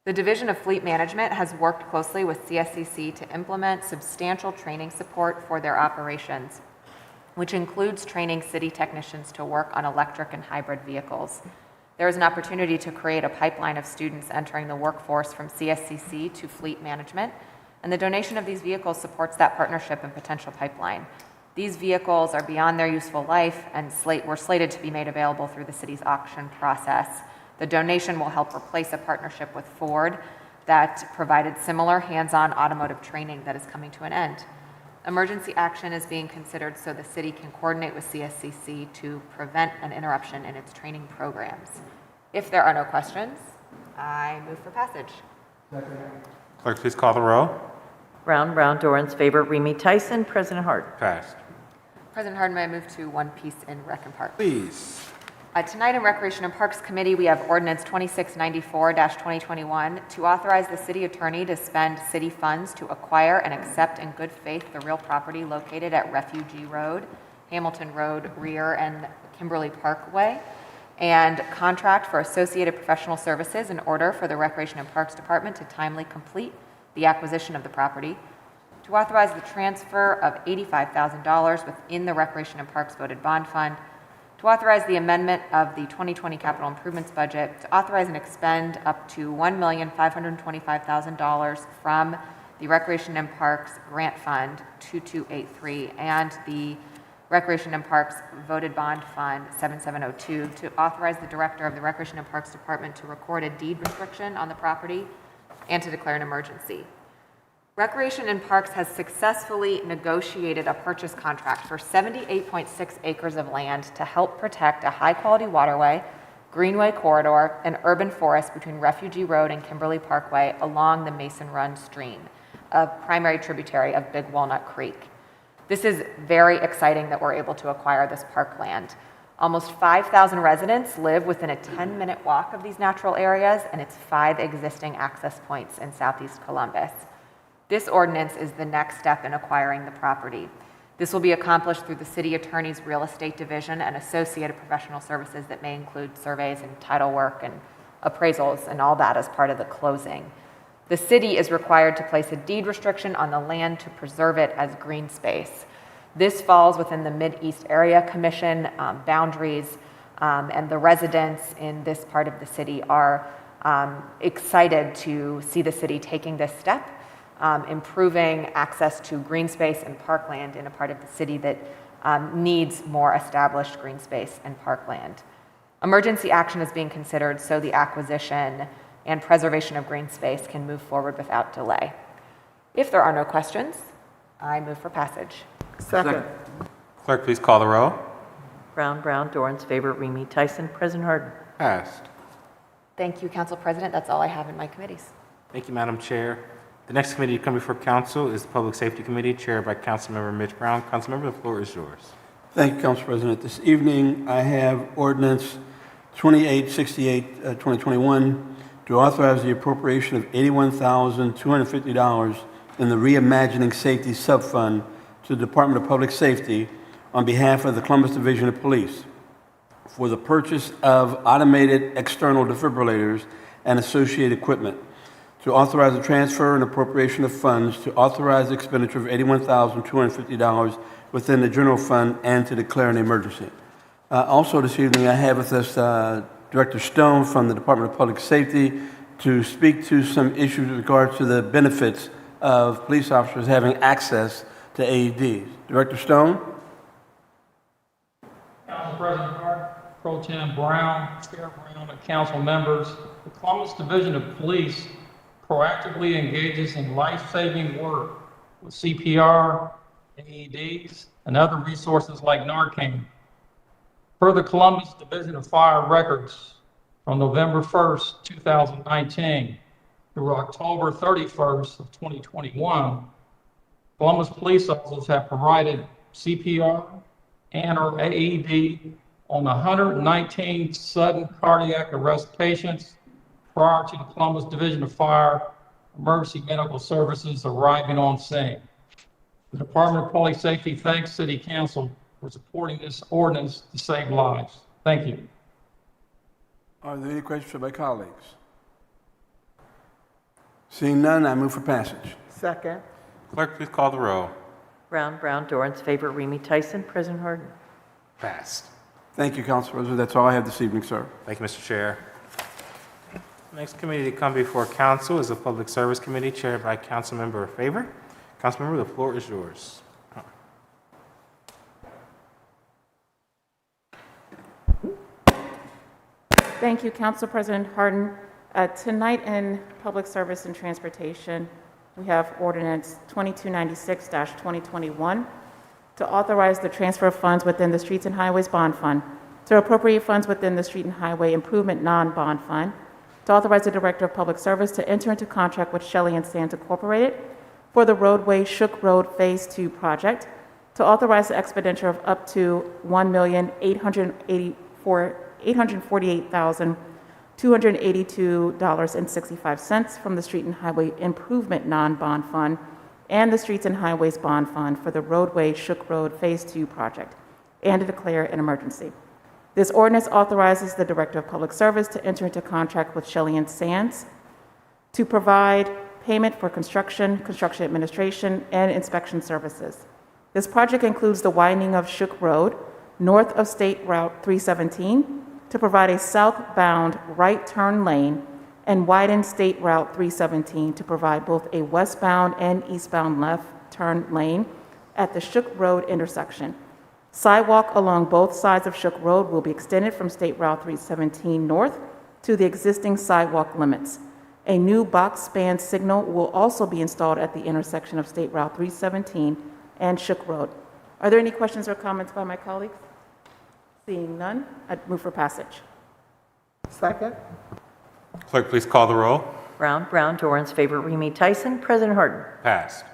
The Division of Fleet Management has worked closely with CSCC to implement substantial training support for their operations, which includes training city technicians to work on electric and hybrid vehicles. There is an opportunity to create a pipeline of students entering the workforce from CSCC to fleet management, and the donation of these vehicles supports that partnership and potential pipeline. These vehicles are beyond their useful life and were slated to be made available through the city's auction process. The donation will help replace a partnership with Ford that provided similar hands-on automotive training that is coming to an end. Emergency action is being considered so the city can coordinate with CSCC to prevent an interruption in its training programs. If there are no questions, I move for passage. Clerk, please call the row. Brown, Dorans, favor, Remy Tyson, President Harden. Passed. President Harden, may I move to one piece in Rec and Park? Please. Tonight in Recreation and Parks Committee, we have Ordinance 2694-2021 to authorize the city attorney to spend city funds to acquire and accept in good faith the real property located at Refugee Road, Hamilton Road rear, and Kimberly Parkway, and contract for associated professional services in order for the Recreation and Parks Department to timely complete the acquisition of the property, to authorize the transfer of $85,000 within the Recreation and Parks voted bond fund, to authorize the amendment of the 2020 capital improvements budget, to authorize and expend up to $1,525,000 from the Recreation and Parks Grant Fund 2283 and the Recreation and Parks Voted Bond Fund 7702, to authorize the Director of the Recreation and Parks Department to record a deed restriction on the property and to declare an emergency. Recreation and Parks has successfully negotiated a purchase contract for 78.6 acres of land to help protect a high-quality waterway, greenway corridor, and urban forest between Refugee Road and Kimberly Parkway along the Mason Run stream, a primary tributary of Big Walnut Creek. This is very exciting that we're able to acquire this parkland. Almost 5,000 residents live within a 10-minute walk of these natural areas, and it's 5 existing access points in southeast Columbus. This ordinance is the next step in acquiring the property. This will be accomplished through the city attorney's real estate division and associated professional services that may include surveys and title work and appraisals and all that as part of the closing. The city is required to place a deed restriction on the land to preserve it as green space. This falls within the Mid-East Area Commission boundaries, and the residents in this part of the city are excited to see the city taking this step, improving access to green space and parkland in a part of the city that needs more established green space and parkland. Emergency action is being considered so the acquisition and preservation of green space can move forward without delay. If there are no questions, I move for passage. Second. Clerk, please call the row. Brown, Dorans, favor, Remy Tyson, President Harden. Passed. Thank you, Council President. That's all I have in my committees. Thank you, Madam Chair. The next committee to come before council is the Public Safety Committee, chaired by Councilmember Mitch Brown. Councilmember, the floor is yours. Thank you, Council President. This evening, I have ordinance 2868, 2021, to authorize the appropriation of $81,250 in the Reimagining Safety Subfund to the Department of Public Safety on behalf of the Columbus Division of Police for the purchase of automated external defibrillators and associated equipment, to authorize the transfer and appropriation of funds, to authorize the expenditure of $81,250 within the general fund, and to declare an emergency. Also this evening, I have with us Director Stone from the Department of Public Safety to speak to some issues with regard to the benefits of police officers having access to AEDs. Director Stone? Council President Harden, Pro Tem Brown, Chair Brown, and council members, the Columbus Division of Police proactively engages in life-saving work with CPR, AEDs, and other resources like Narcan. Per the Columbus Division of Fire records, from November 1st, 2019 through October 31st of 2021, Columbus police officers have provided CPR and/or AED on 119 sudden cardiac arrest patients prior to the Columbus Division of Fire Emergency Medical Services arriving on scene. The Department of Public Safety thanks City Council for supporting this ordinance to save lives. Thank you. Are there any questions from my colleagues? Seeing none, I move for passage. Second. Clerk, please call the row. Brown, Dorans, favor, Remy Tyson, President Harden. Passed. Thank you, Council President. That's all I have this evening, sir. Thank you, Mr. Chair. The next committee to come before council is the Public Service Committee, chaired by Councilmember Favor. Councilmember, the floor is yours. Thank you, Council President Harden. Tonight in Public Service and Transportation, we have Ordinance 2296-2021 to authorize the transfer of funds within the Streets and Highways Bond Fund, to appropriate funds within the Street and Highway Improvement Non-Bond Fund, to authorize the Director of Public Service to enter into contract with Shelley and Sands Incorporated for the roadway Shook Road Phase 2 project, to authorize the expenditure of up to $1,848,282.65 from the Street and Highway Improvement Non-Bond Fund and the Streets and Highways Bond Fund for the roadway Shook Road Phase 2 project, and to declare an emergency. This ordinance authorizes the Director of Public Service to enter into contract with Shelley and Sands to provide payment for construction administration, and inspection services. This project includes the widening of Shook Road north of State Route 317 to provide a southbound right turn lane, and widen State Route 317 to provide both a westbound and eastbound left turn lane at the Shook Road intersection. Sidewalk along both sides of Shook Road will be extended from State Route 317 north to the existing sidewalk limits. A new box span signal will also be installed at the intersection of State Route 317 and Shook Road. Are there any questions or comments by my colleagues? Seeing none, I'd move for passage. Second. Clerk, please call the roll. Brown, Dorans, favor, Remy, Tyson, President Harden. Passed.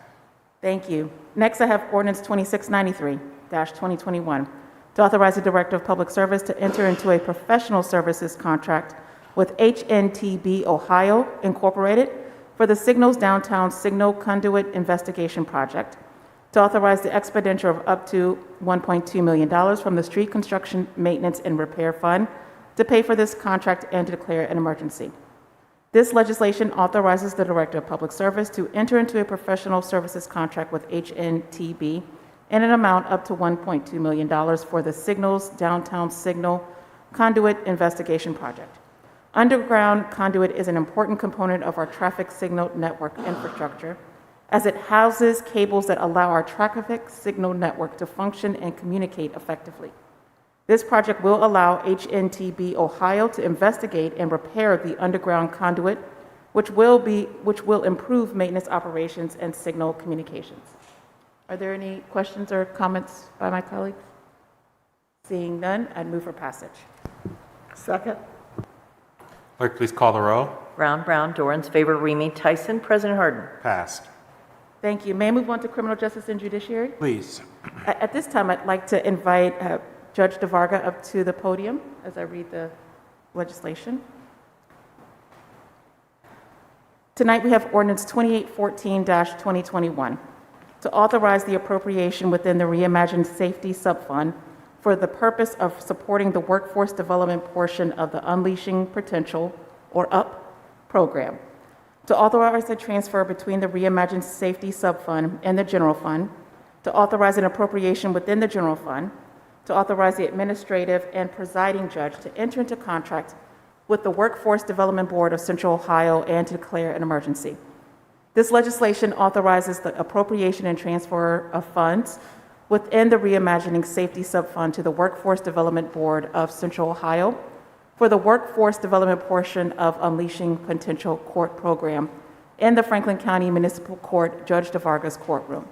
Thank you. Next, I have ordinance 2693-2021 to authorize the Director of Public Service to enter into a professional services contract with HNTB Ohio Incorporated for the Signals Downtown Signal Conduit Investigation Project, to authorize the expenditure of up to $1.2 million from the Street Construction Maintenance and Repair Fund to pay for this contract and to declare an emergency. This legislation authorizes the Director of Public Service to enter into a professional services contract with HNTB in an amount up to $1.2 million for the Signals Downtown Signal Conduit Investigation Project. Underground conduit is an important component of our traffic signal network infrastructure, as it houses cables that allow our traffic signal network to function and communicate effectively. This project will allow HNTB Ohio to investigate and repair the underground conduit, which will improve maintenance operations and signal communications. Are there any questions or comments by my colleagues? Seeing none, I'd move for passage. Second. Clerk, please call the roll. Brown, Dorans, favor, Remy, Tyson, President Harden. Passed. Thank you. May I move on to criminal justice and judiciary? Please. At this time, I'd like to invite Judge DeVarga up to the podium as I read the legislation. Tonight, we have ordinance 2814-2021 to authorize the appropriation within the Reimagining Safety Subfund for the purpose of supporting the workforce development portion of the Unleashing Potential, or UP, program, to authorize the transfer between the Reimagined Safety Subfund and the General Fund, to authorize an appropriation within the General Fund, to authorize the administrative and presiding judge to enter into contract with the Workforce Development Board of Central Ohio and to declare an emergency. This legislation authorizes the appropriation and transfer of funds within the Reimagining Safety Subfund to the Workforce Development Board of Central Ohio for the workforce development portion of Unleashing Potential Court Program in the Franklin County Municipal Court Judge DeVarga's courtroom.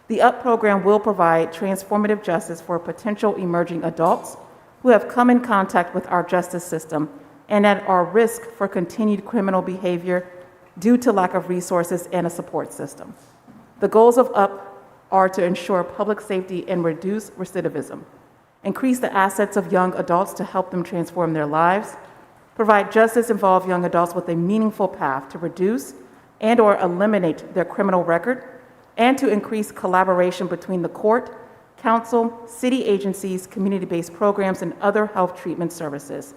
The UP program will provide transformative justice for potential emerging adults who have come in contact with our justice system and at are risk for continued criminal behavior due to lack of resources and a support system. The goals of UP are to ensure public safety and reduce recidivism, increase the assets of young adults to help them transform their lives, provide justice-involved young adults with a meaningful path to reduce and/or eliminate their criminal record, and to increase collaboration between the court, council, city agencies, community-based programs, and other health treatment services.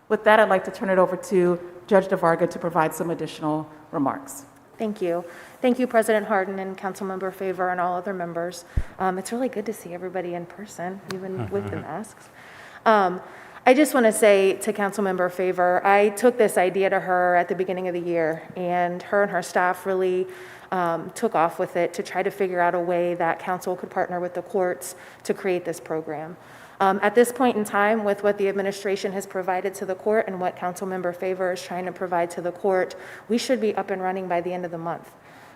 With that, I'd like to turn it over to Judge DeVarga to provide some additional remarks. Thank you. Thank you, President Harden and Councilmember Favor and all other members. It's really good to see everybody in person, even with the masks. I just want to say to Councilmember Favor, I took this idea to her at the beginning of the year, and her staff really took off with it to try to figure out a way that council could partner with the courts to create this program. At this point in time, with what the administration has provided to the court and what Councilmember Favor is trying to provide to the court, we should be up and running by the end of the month.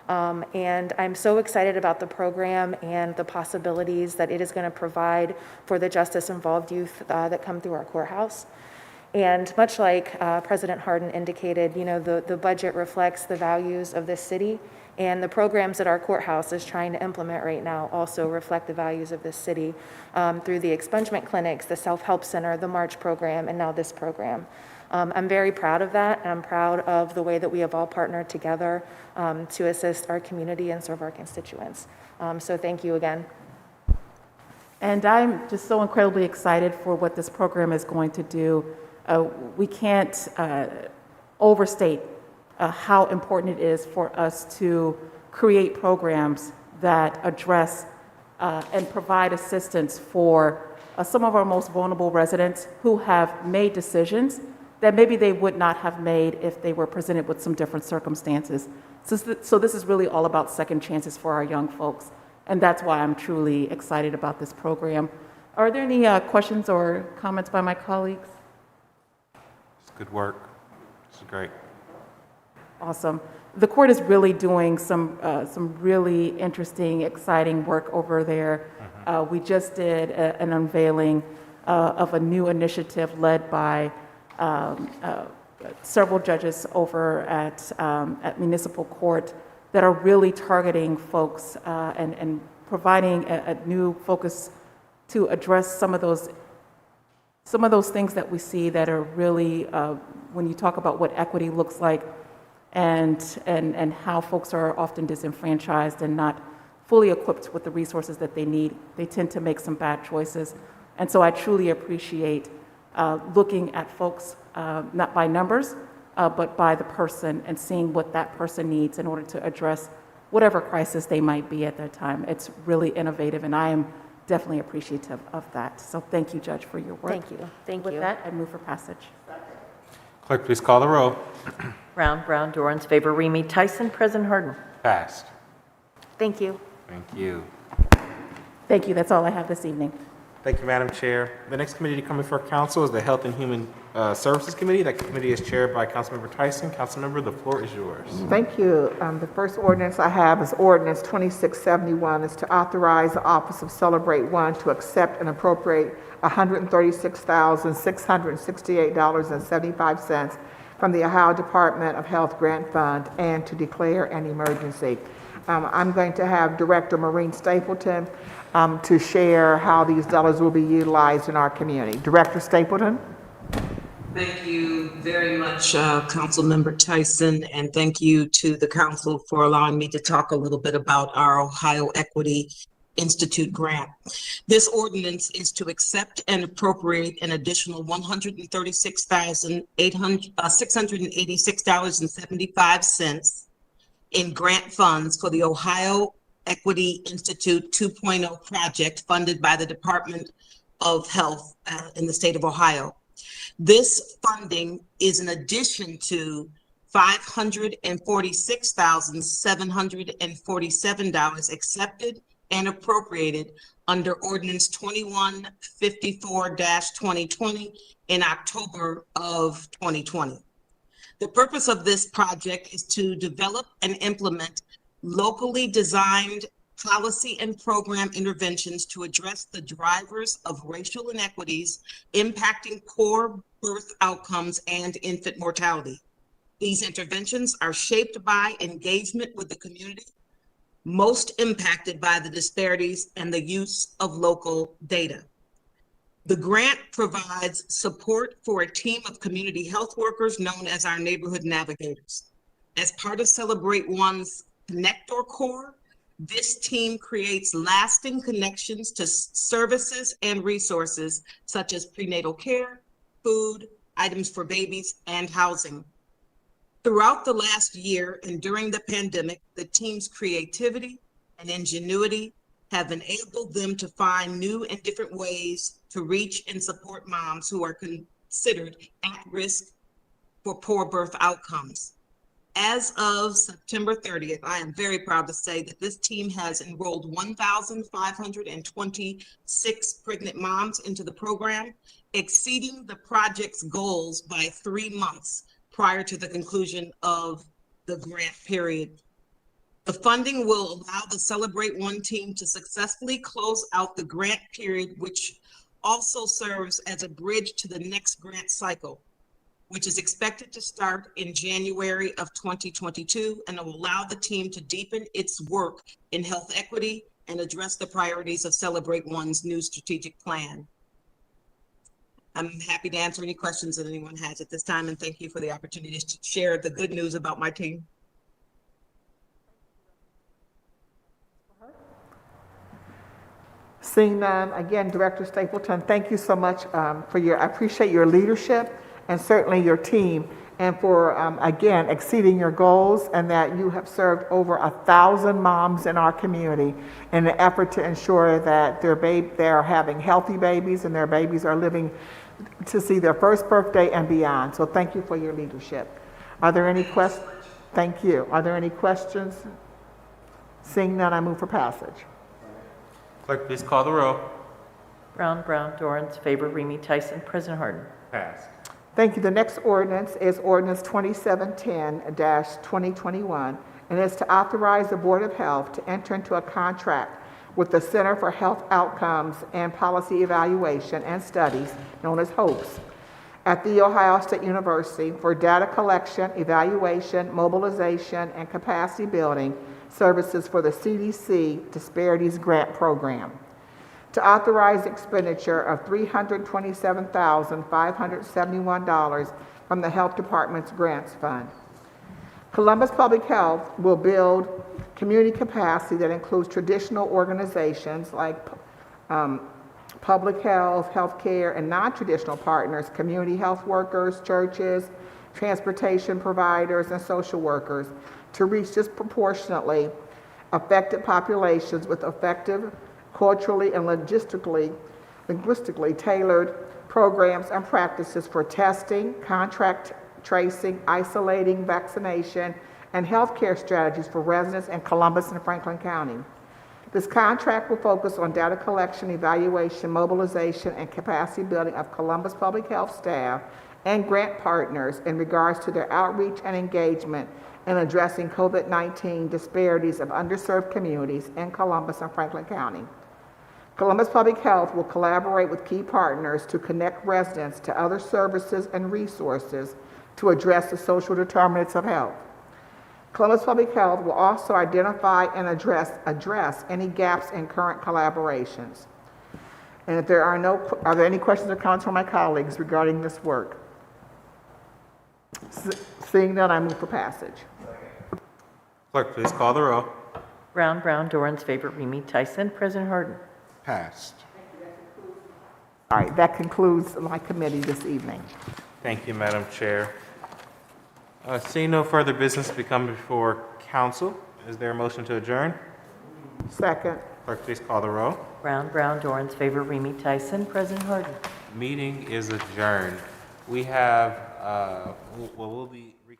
And I'm so excited about the program and the possibilities that it is going to provide for the justice-involved youth that come through our courthouse. And much like President Hardin indicated, you know, the budget reflects the values of this city, and the programs that our courthouse is trying to implement right now also reflect the values of this city through the expungement clinics, the self-help center, the March program, and now this program. I'm very proud of that, and I'm proud of the way that we have all partnered together to assist our community and serve our constituents. So thank you again. And I'm just so incredibly excited for what this program is going to do. We can't overstate how important it is for us to create programs that address and provide assistance for some of our most vulnerable residents who have made decisions that maybe they would not have made if they were presented with some different circumstances. So this is really all about second chances for our young folks, and that's why I'm truly excited about this program. Are there any questions or comments by my colleagues? It's good work. This is great. Awesome. The court is really doing some really interesting, exciting work over there. We just did an unveiling of a new initiative led by several judges over at municipal court that are really targeting folks and providing a new focus to address some of those things that we see that are really, when you talk about what equity looks like and how folks are often disenfranchised and not fully equipped with the resources that they need, they tend to make some bad choices. And so I truly appreciate looking at folks, not by numbers, but by the person and seeing what that person needs in order to address whatever crisis they might be at that time. It's really innovative, and I am definitely appreciative of that. So thank you, Judge, for your work. Thank you. Thank With you. that, I move for passage. Clerk, please call the row. Brown, Dorans, favor, Remy, Tyson, President Hardin. Passed. Thank you. Thank you. Thank you. That's all I have this evening. Thank you, Madam Chair. The next committee to come before council is the Health and Human Services Committee. That committee is chaired by Councilmember Tyson. Councilmember, the floor is yours. Thank you. The first ordinance I have is Ordinance 2671. It's to authorize the Office of Celebrate One to accept and appropriate $136,668.75 from the Ohio Department of Health Grant Fund and to declare an emergency. I'm going to have Director Maureen Stapleton to share how these dollars will be utilized in our community. Director Stapleton. Thank you very much, Councilmember Tyson, and thank you to the council for allowing me to talk a little bit about our Ohio Equity Institute grant. This ordinance is to accept and appropriate an additional $136,686.75 in grant funds for the Ohio Equity Institute 2.0 project funded by the Department of Health in the state of Ohio. This funding is in addition to $546,747 accepted and appropriated under Ordinance 2154-2020 in October of 2020. The purpose of this project is to develop and implement locally designed policy and program interventions to address the drivers of racial inequities impacting poor birth outcomes and infant mortality. These interventions are shaped by engagement with the community most impacted by the disparities and the use of local data. The grant provides support for a team of community health workers known as our neighborhood navigators. As part of Celebrate One's Connector Core, this team creates lasting connections to services and resources such as prenatal care, food, items for babies, and housing. Throughout the last year and during the pandemic, the team's creativity and ingenuity have enabled them to find new and different ways to reach and support moms who are considered at risk for poor birth outcomes. As of September 30th, I am very proud to say that this team has enrolled 1,526 pregnant moms into the program, exceeding the project's goals by 3 months prior to the conclusion of the grant period. The funding will allow the Celebrate One team to successfully close out the grant period, which also serves as a bridge to the next grant cycle, which is expected to start in January of 2022 and will allow the team to deepen its work in health equity and address the priorities of Celebrate One's new strategic plan. I'm happy to answer any questions that anyone has at this time, and thank you for the opportunity to share the good news about my team. Seeing none, again, Director Stapleton, thank you so much I appreciate your leadership and certainly your team, and for, again, exceeding your goals, and that you have served over 1,000 moms in our community in an effort to ensure that they're having healthy babies and their babies are living to see their first birthday and beyond. So thank you for your leadership. Are there any questions? Thank you. Are there any questions? Seeing none, I move for passage. Clerk, please call the row. Brown, Dorans, favor, Remy, Tyson, President Harden. Passed. Thank you. The next ordinance is ordinance 2710-2021, and it's to authorize the Board of Health to enter into a contract with the Center for Health Outcomes and Policy Evaluation and Studies, known as HOPES, at The Ohio State University for data collection, evaluation, mobilization, and capacity building services for the CDC Disparities Grant Program. To authorize expenditure of $327,571 from the Health Department's Grants Fund. Columbus Public Health will build community capacity that includes traditional organizations like public health, healthcare, and non-traditional partners, community health workers, churches, transportation providers, and social workers to reach disproportionately affected populations with effective, culturally and linguistically tailored programs and practices for testing, contact tracing, isolating, vaccination, and healthcare strategies for residents in Columbus and Franklin County. This contract will focus on data collection, evaluation, mobilization, and capacity building of Columbus Public Health staff and grant partners in regards to their outreach and engagement in addressing COVID-19 disparities of underserved communities in Columbus and Franklin County. Columbus Public Health will collaborate with key partners to connect residents to other services and resources to address the social determinants of health. Columbus Public Health will also identify and address any gaps in current collaborations. And if there are there any questions or comments from my colleagues regarding this work? Seeing none, I move for passage. Clerk, please call the row. Brown, Dorans, favor, Remy, Tyson, President Harden. Passed. All right, that concludes my committee this evening. Thank you, Madam Chair. Seeing no further business to come before council, is there a motion to adjourn? Second. Clerk, please call the row. Brown, Dorans, favor, Remy, Tyson, President Harden. Meeting is adjourned. We have, we'll be reconvening.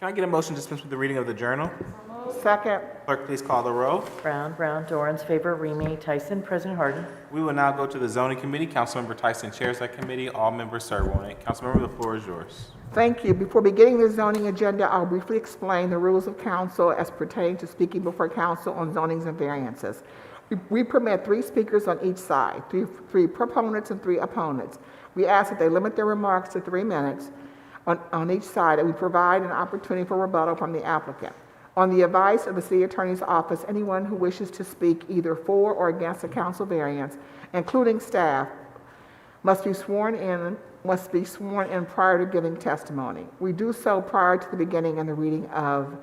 Can I get a motion to dispense with the reading of the journal? Second. Clerk, please call the row. Brown, Dorans, favor, Remy, Tyson, President Harden. We will now go to the zoning committee. Councilmember Tyson chairs that committee. All members serve on it. Councilmember, the floor is yours. Thank you. Before beginning the zoning agenda, I'll briefly explain the rules of council as pertaining to speaking before council on zonings and variances. We permit 3 speakers on each side, three proponents and 3 opponents. We ask that they limit their remarks to 3 minutes on each side, and we provide an opportunity for rebuttal from the applicant. On the advice of the city attorney's office, anyone who wishes to speak either for or against a council variance, including staff, must be sworn in prior to giving testimony. We do so prior to the beginning and the reading of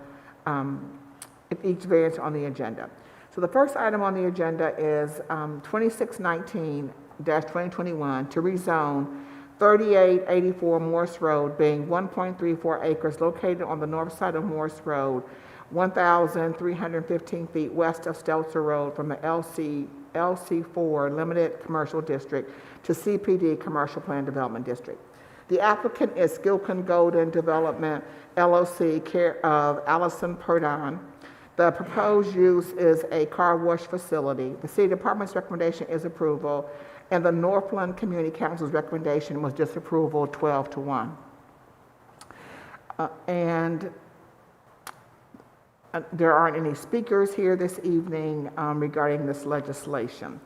each variance on the agenda. So the first item on the agenda is 2619-2021 to rezone 3884 Morse Road, being 1.34 acres located on the north side of Morse Road, 1,315 feet west of Stelzer Road from the LC4 Limited Commercial District to CPD Commercial Plan Development District. The applicant is Gilkin Golden Development LLC, care of Allison Perdon. The proposed use is a car wash facility. The City Department's recommendation is approval, and the Northland Community Council's recommendation was disapproval 12-1. There aren't any speakers here this evening regarding this legislation.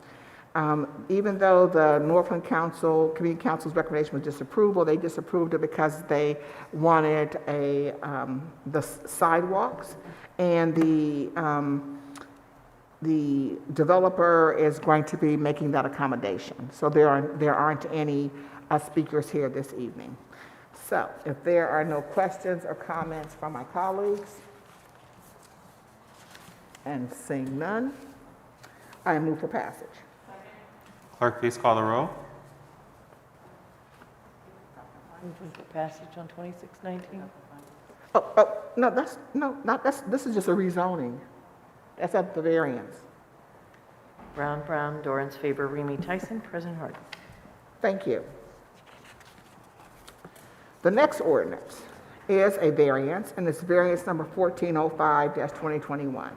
Even though the Northland Community Council's recommendation was disapproval, they disapproved it because they wanted the sidewalks, and the developer is going to be making that accommodation. So there aren't any speakers here this evening. So if there are no questions or comments from my colleagues, and seeing none, I move for passage. Clerk, please call the row. Moving for passage on 2619. This is just a rezoning. That's at the variance. Brown, Dorans, favor, Remy, Tyson, President Harden. Thank you. The next ordinance is a variance, and it's variance number 1405-2021.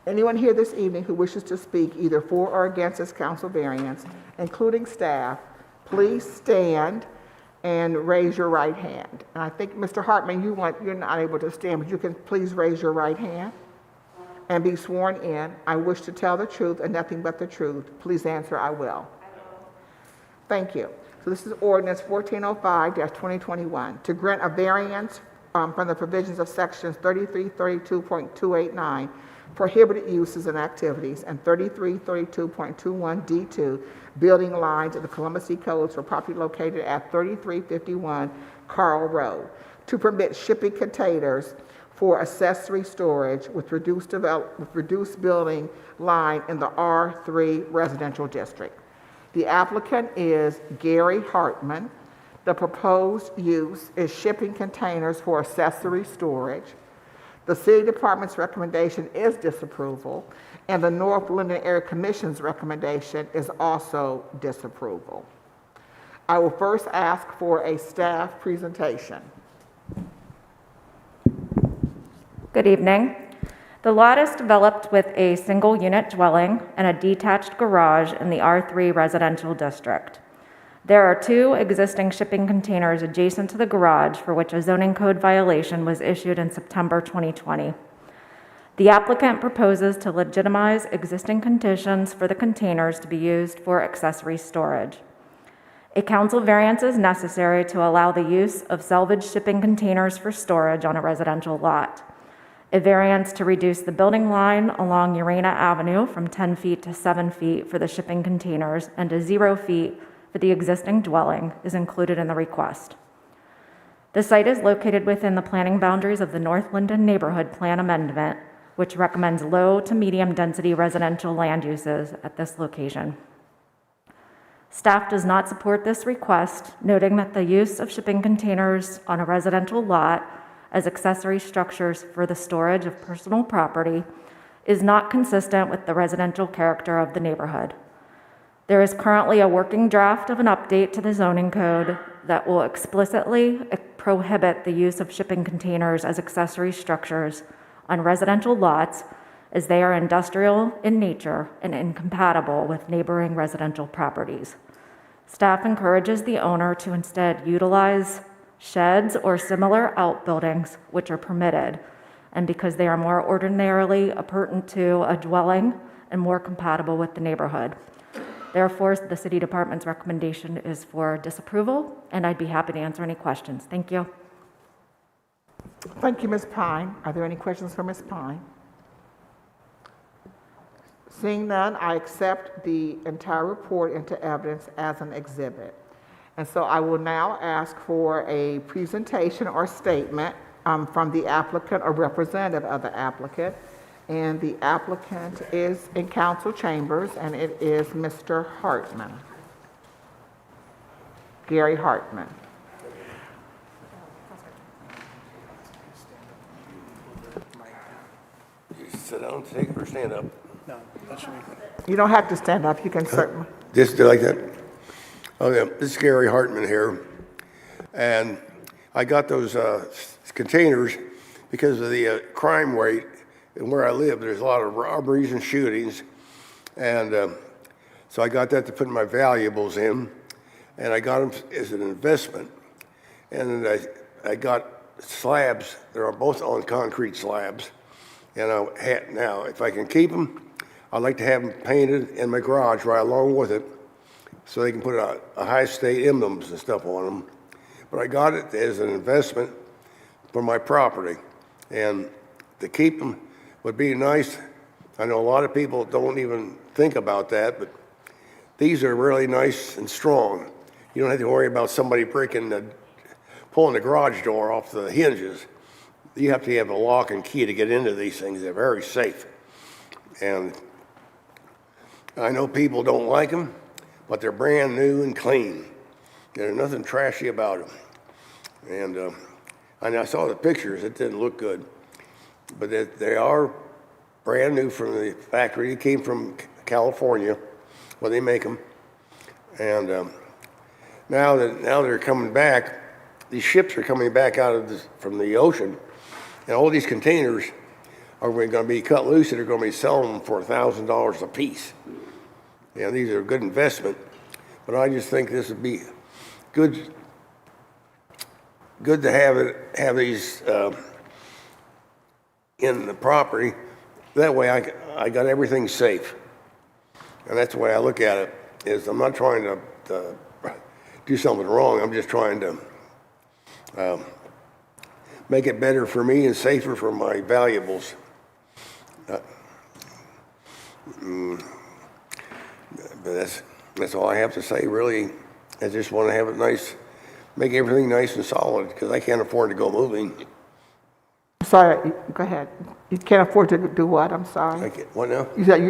Anyone here this evening who wishes to speak either for or against this council variance, including staff, please stand and raise your right hand. And I think, Mr. Hartman, you're not able to stand, but you can please raise your right hand and be sworn in. I wish to tell the truth and nothing but the truth. Please answer, I will. Thank you. So this is ordinance 1405-2021 to grant a variance from the provisions of sections 3332.289 prohibited uses and activities, and 3332.21D2 building lines of the Columbus City Codes for property located at 3351 Carl Road to permit shipping containers for accessory storage with reduced building line in the R3 residential district. The applicant is Gary Hartman. The proposed use is shipping containers for accessory storage. The City Department's recommendation is disapproval, and the North Linden Area Commission's recommendation is also disapproval. I will first ask for a staff presentation. Good evening. The lot is developed with a single-unit dwelling and a detached garage in the R3 residential district. There are 2 existing shipping containers adjacent to the garage for which a zoning code violation was issued in September 2020. The applicant proposes to legitimize existing conditions for the containers to be used for accessory storage. A council variance is necessary to allow the use of salvage shipping containers for storage on a residential lot. A variance to reduce the building line along Urena Avenue from 10 feet to 7 feet for the shipping containers and to 0 feet for the existing dwelling is included in the request. The site is located within the planning boundaries of the North Linden Neighborhood Plan Amendment, which recommends low to medium density residential land uses at this location. Staff does not support this request, noting that the use of shipping containers on a residential lot as accessory structures for the storage of personal property is not consistent with the residential character of the neighborhood. There is currently a working draft of an update to the zoning code that will explicitly prohibit the use of shipping containers as accessory structures on residential lots as they are industrial in nature and incompatible with neighboring residential properties. Staff encourages the owner to instead utilize sheds or similar outbuildings which are permitted, and because they are more ordinarily appurtenant to a dwelling and more compatible with the neighborhood. Therefore, the City Department's recommendation is for disapproval, and I'd be happy to answer any questions. Thank you. Thank you, Ms. Pine. Are there any questions for Ms. Pine? Seeing none, I accept the entire report into evidence as an exhibit. And so I will now ask for a presentation or statement from the applicant or representative of the applicant. And the applicant is in council chambers, and it is Mr. Hartman. Gary Hartman. You sit down, take it, or stand up? No, you don't have to stand up. You can certainly. Just do like that? Okay, this is Gary Hartman here. And I got those containers because of the crime rate. And where I live, there's a lot of robberies and shootings. And so I got that to put my valuables in. And I got them as an investment. And then I got slabs. They're both on concrete slabs. And now, if I can keep them, I'd like to have them painted in my garage right along with it so they can put a high state emblems and stuff on them. But I got it as an investment for my property. And to keep them would be nice. I know a lot of people don't even think about that, but these are really nice and strong. You don't have to worry about somebody pulling the garage door off the hinges. You have to have a lock and key to get into these things. They're very safe. And I know people don't like them, but they're brand new and clean. There's nothing trashy about them. And I saw the pictures. It didn't look good. But they are brand new from the factory. It came from California, where they make them. And now they're coming back. These ships are coming back from the ocean, and all these containers are going to be cut loose, and they're going to be selling them for $1,000 a piece. Yeah, these are a good investment, but I just think this would be good to have these in the property. That way I got everything safe. And that's the way I look at it, is I'm not trying to do something wrong. I'm just trying to make it better for me and safer for my valuables. But that's all I have to say, really. I just want to have it nice, make everything nice and solid, because I can't afford to go moving. Sorry, go ahead. You can't afford to do what? I'm sorry. What now? You said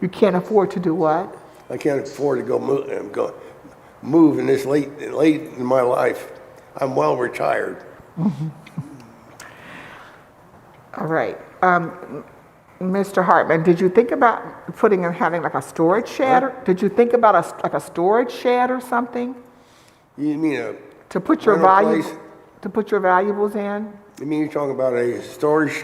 you can't afford to do what? I can't afford to go move in this late in my life. I'm well retired. Mm-hmm. All right. Mr. Hartman, did you think about having like a storage shed? Did you think about a storage shed or something? You mean to put your valuables in? You mean you're talking about a storage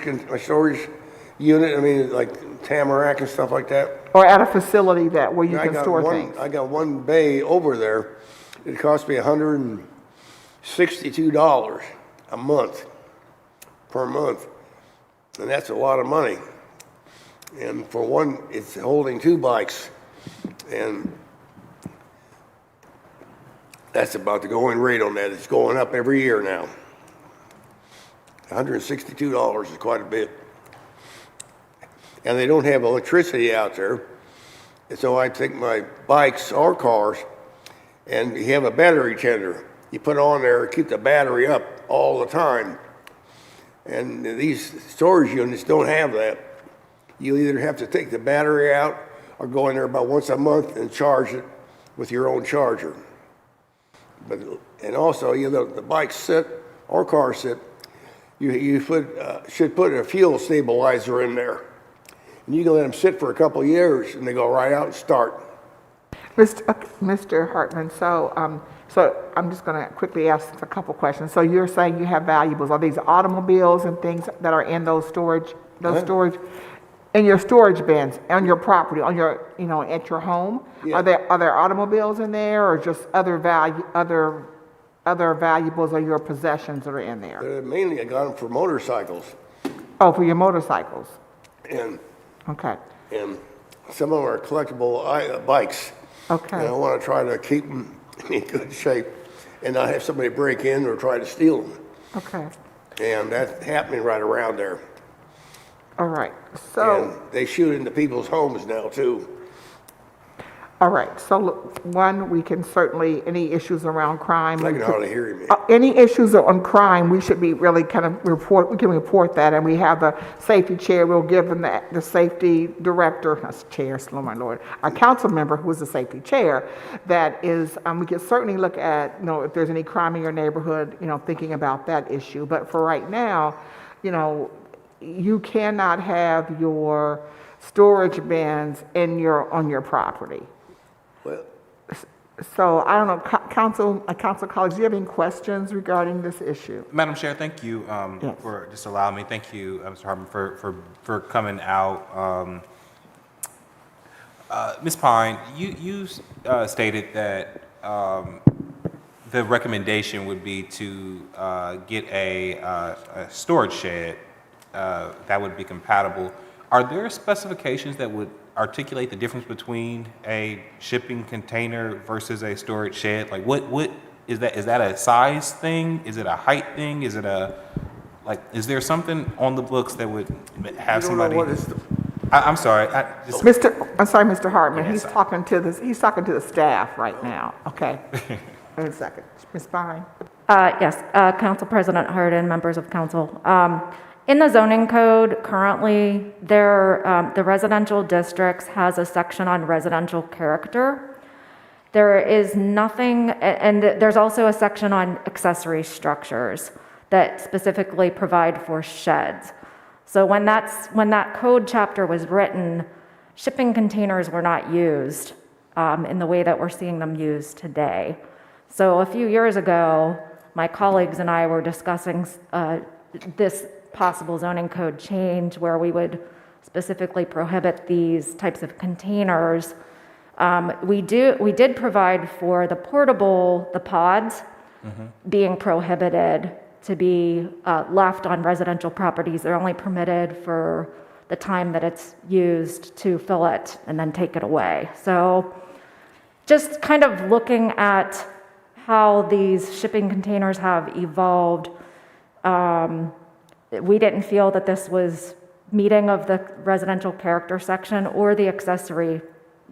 unit? I mean, like Tamarack and stuff like that? Or at a facility where you can store things? I got one bay over there. It cost me $162 a month, per month. And that's a lot of money. And for one, it's holding 2 bikes. And that's about the going rate on that. It's going up every year now. $162 is quite a bit. And they don't have electricity out there. And so I take my bikes or cars, and you have a battery tender. You put on there, keep the battery up all the time. And these storage units don't have that. You either have to take the battery out or go in there about once a month and charge it with your own charger. And also, the bikes sit or cars sit, you should put a fuel stabilizer in there. And you can let them sit for a couple of years and they go right out and start. Mr. Hartman, so I'm just going to quickly ask a couple questions. So you're saying you have valuables. Are these automobiles and things that are in those storage, in your storage bins, on your property, on your, at your home? Yeah. Are there automobiles in there, or just other valuables or your possessions that are in there? Mainly I got them for motorcycles. Oh, for your motorcycles. And Okay. some of them are collectible bikes. Okay. And I want to try to keep them in good shape and not have somebody break in or try to steal them. Okay. And that's happening right around there. All right. So. And they shoot into people's homes now too. All right, so look, one, we can certainly, any issues around crime. I can hardly hear you, man. Any issues on crime, we should be really kind of we can report that, and we have the safety chair, we'll give them the safety director, that's chair, oh my lord, our council member who is the safety chair, that is, we can certainly look at, if there's any crime in your neighborhood, thinking about that issue. But for right now, you cannot have your storage bins on your property. Well, So I don't know, council colleagues, do you have any questions regarding this issue? Madam Chair, thank you Yes. for just allowing me. Thank you, Mr. Hartman, for coming out. Ms. Pine, you stated that the recommendation would be to get a storage shed that would be compatible. Are there specifications that would articulate the difference between a shipping container versus a storage shed? Like what is that? Is that a size thing? Is it a height thing? Is it is there something on the books that would have somebody? I'm sorry. Mr. Hartman, Yes, he's sorry. talking to the staff right now. Okay. Wait a second. Ms. Pine? Yes, Council President Hardin, members of council. In the zoning code, currently, the residential districts has a section on residential character. There is nothing, and there's also a section on accessory structures that specifically provide for sheds. So when that code chapter was written, shipping containers were not used in the way that we're seeing them used today. So a few years ago, my colleagues and I were discussing this possible zoning code change where we would specifically prohibit these types of containers. We did provide for the pods being prohibited to be left on residential properties. They're only permitted for the time that it's used to fill it and then take it away. So just kind of looking at how these shipping containers have evolved, we didn't feel that this was meeting of the residential character section or the accessory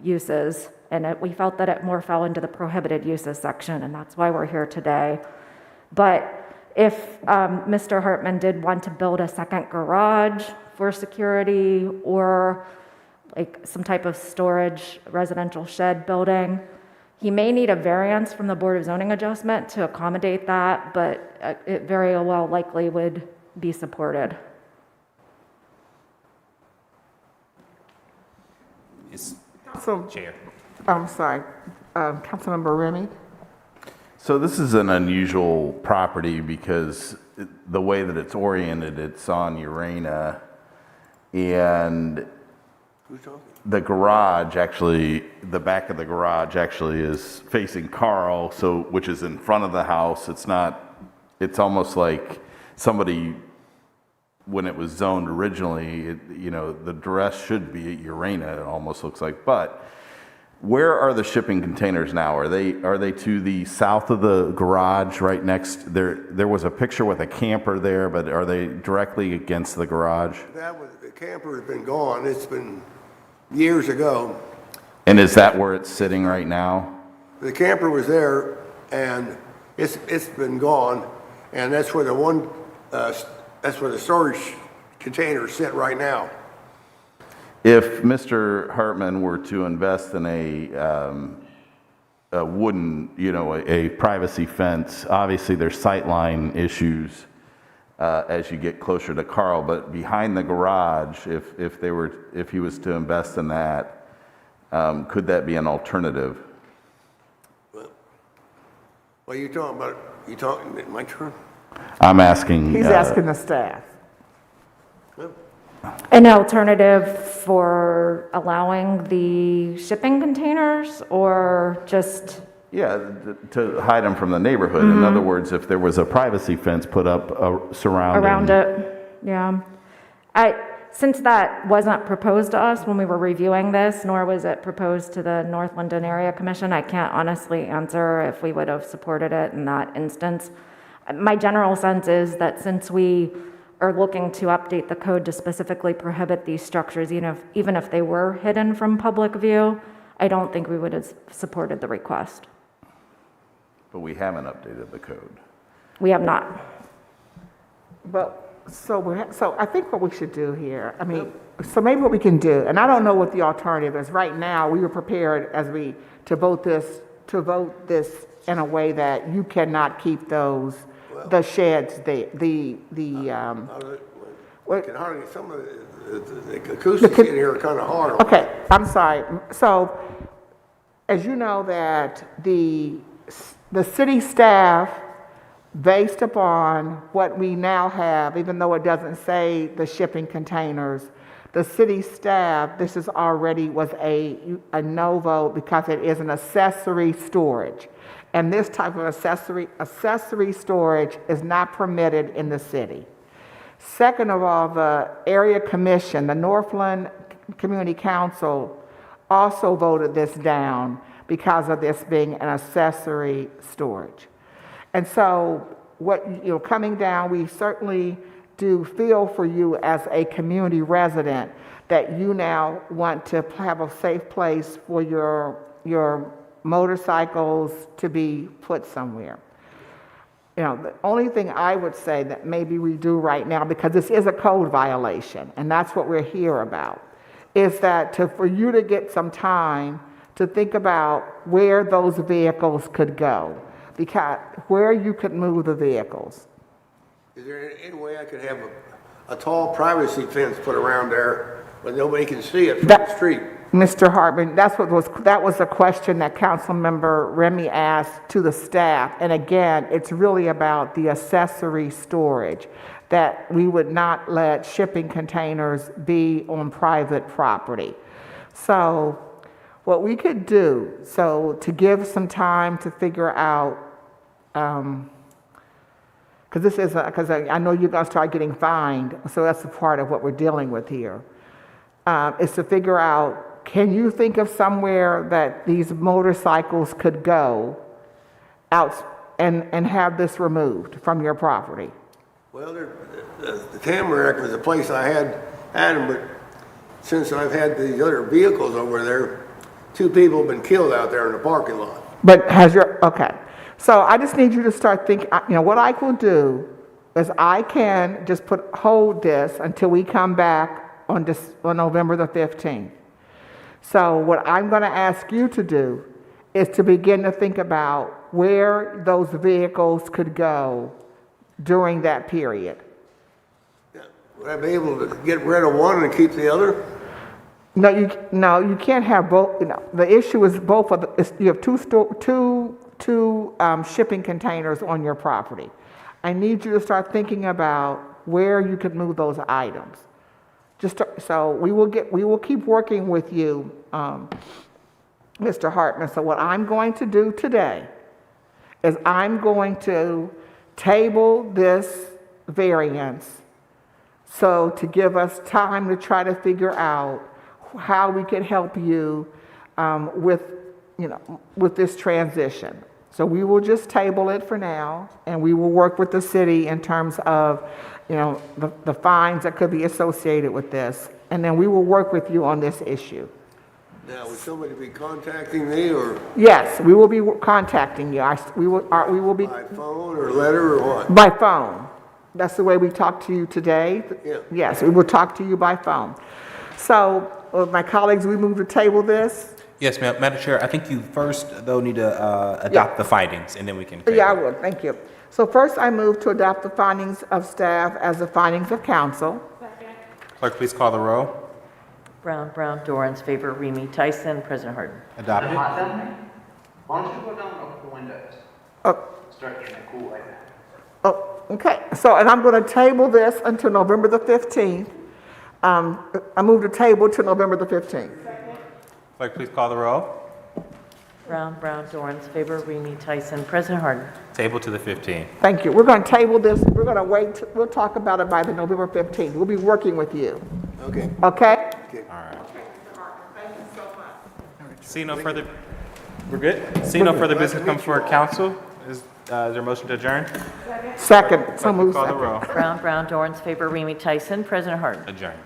uses, and we felt that it more fell into the prohibited uses section, and that's why we're here today. But if Mr. Hartman did want to build a second garage for security or like some type of storage residential shed building, he may need a variance from the Board of Zoning Adjustment to accommodate that, but it very well likely would be supported. Chair. I'm sorry, Councilmember Remy? So this is an unusual property because the way that it's oriented, it's on Urena, and the garage actually, the back of the garage actually is facing Carl, so which is in front of the house. It's almost like somebody, when it was zoned originally, the dress should be at Urena, it almost looks like. But where are the shipping containers now? Are they to the south of the garage, right next? There was a picture with a camper there, but are they directly against the garage? The camper has been gone. It's been years ago. And is that where it's sitting right now? The camper was there, and it's been gone, and that's where the storage containers sit right now. If Mr. Hartman were to invest in a wooden, a privacy fence, obviously there's sightline issues as you get closer to Carl, but behind the garage, if he was to invest in that, could that be an alternative? Well, you talking about, you talking, my turn? I'm asking. He's asking the staff. An alternative for allowing the shipping containers or just, Yeah, to hide them from the neighborhood. In other words, if there was a privacy fence put up surrounding. around it? Yeah. Since that wasn't proposed to us when we were reviewing this, nor was it proposed to the North London Area Commission, I can't honestly answer if we would have supported it in that instance. My general sense is that since we are looking to update the code to specifically prohibit these structures, even if they were hidden from public view, I don't think we would have supported the request. But we haven't updated the code. We have not. But, so I think what we should do here, so maybe what we can do, and I don't know what the alternative is. Right now, we were prepared to vote this in a way that you cannot keep the sheds, Can hardly, some of the acoustics in here are kind of hard. Okay, I'm sorry. So, as you know that the city staff, based upon what we now have, even though it doesn't say the shipping containers, the city staff, this is already was a no vote because it is an accessory storage. And this type of accessory storage is not permitted in the city. Second of all, the area commission, the Northland Community Council, also voted this down because of this being an accessory storage. And so, coming down, we certainly do feel for you as a community resident that you now want to have a safe place for your motorcycles to be put somewhere. The only thing I would say that maybe we do right now, because this is a code violation, and that's what we're here about, is that for you to get some time to think about where those vehicles could go, because where you could move the vehicles. Is there any way I could have a tall privacy fence put around there where nobody can see it from the street? Mr. Hartman, that was a question that Councilmember Remy asked to the staff. And again, it's really about the accessory storage, that we would not let shipping containers be on private property. So what we could do, to give some time to figure out, because I know you're going to start getting fined, so that's a part of what we're dealing with here, is to figure out, can you think of somewhere that these motorcycles could go out and have this removed from your property? Well, the Tamarack was a place I had them, but since I've had these other vehicles over there, 2 people have been killed out there in the parking lot. But okay. So I just need you to start thinking, what I will do is I can just hold this until we come back on November the 15th. So what I'm going to ask you to do is to begin to think about where those vehicles could go during that period. Yeah. Would I be able to get rid of one and keep the other? No, you can't have both. The issue is both of you have two shipping containers on your property. I need you to start thinking about where you could move those items. So we will keep working with you, Mr. Hartman. So what I'm going to do today is I'm going to table this variance to give us time to try to figure out how we can help you with this transition. So we will just table it for now, and we will work with the city in terms of the fines that could be associated with this, and then we will work with you on this issue. Now, would somebody be contacting me, or? Yes, we will be contacting you. We will be. By phone or letter or what? By phone. That's the way we talk to you today. Yeah. Yes, we will talk to you by phone. So, my colleagues, we move to table this. Yes, Madam Chair, I think you first, though, need to adopt the findings, and then we can. Yeah, I will. Thank you. So first, I move to adopt the findings of staff as the findings of council. Clerk, please call the row. Brown, Dorans, favor, Remy, Tyson, President Harden. Adopted. Why don't you go down and open the windows? Oh, Start getting it cool like that. oh, okay, so, and I'm going to table this until November the 15th. I move the table to November the 15th. Clerk, please call the roll. Brown, Dorans, Faber, Remy, Tyson. President Harden. Table to the 15th. Thank you. We're going to table this. We're going to wait. We'll talk about it by the November 15th. We'll be working with you. Okay. Okay? All right. Thank you so much. See no further, we're good? See no further business come before council. Is there a motion to adjourn? Second. So Clerk, move call the second. roll. Brown, Dorans, Faber, Remy, Tyson. President Harden. Adjourned.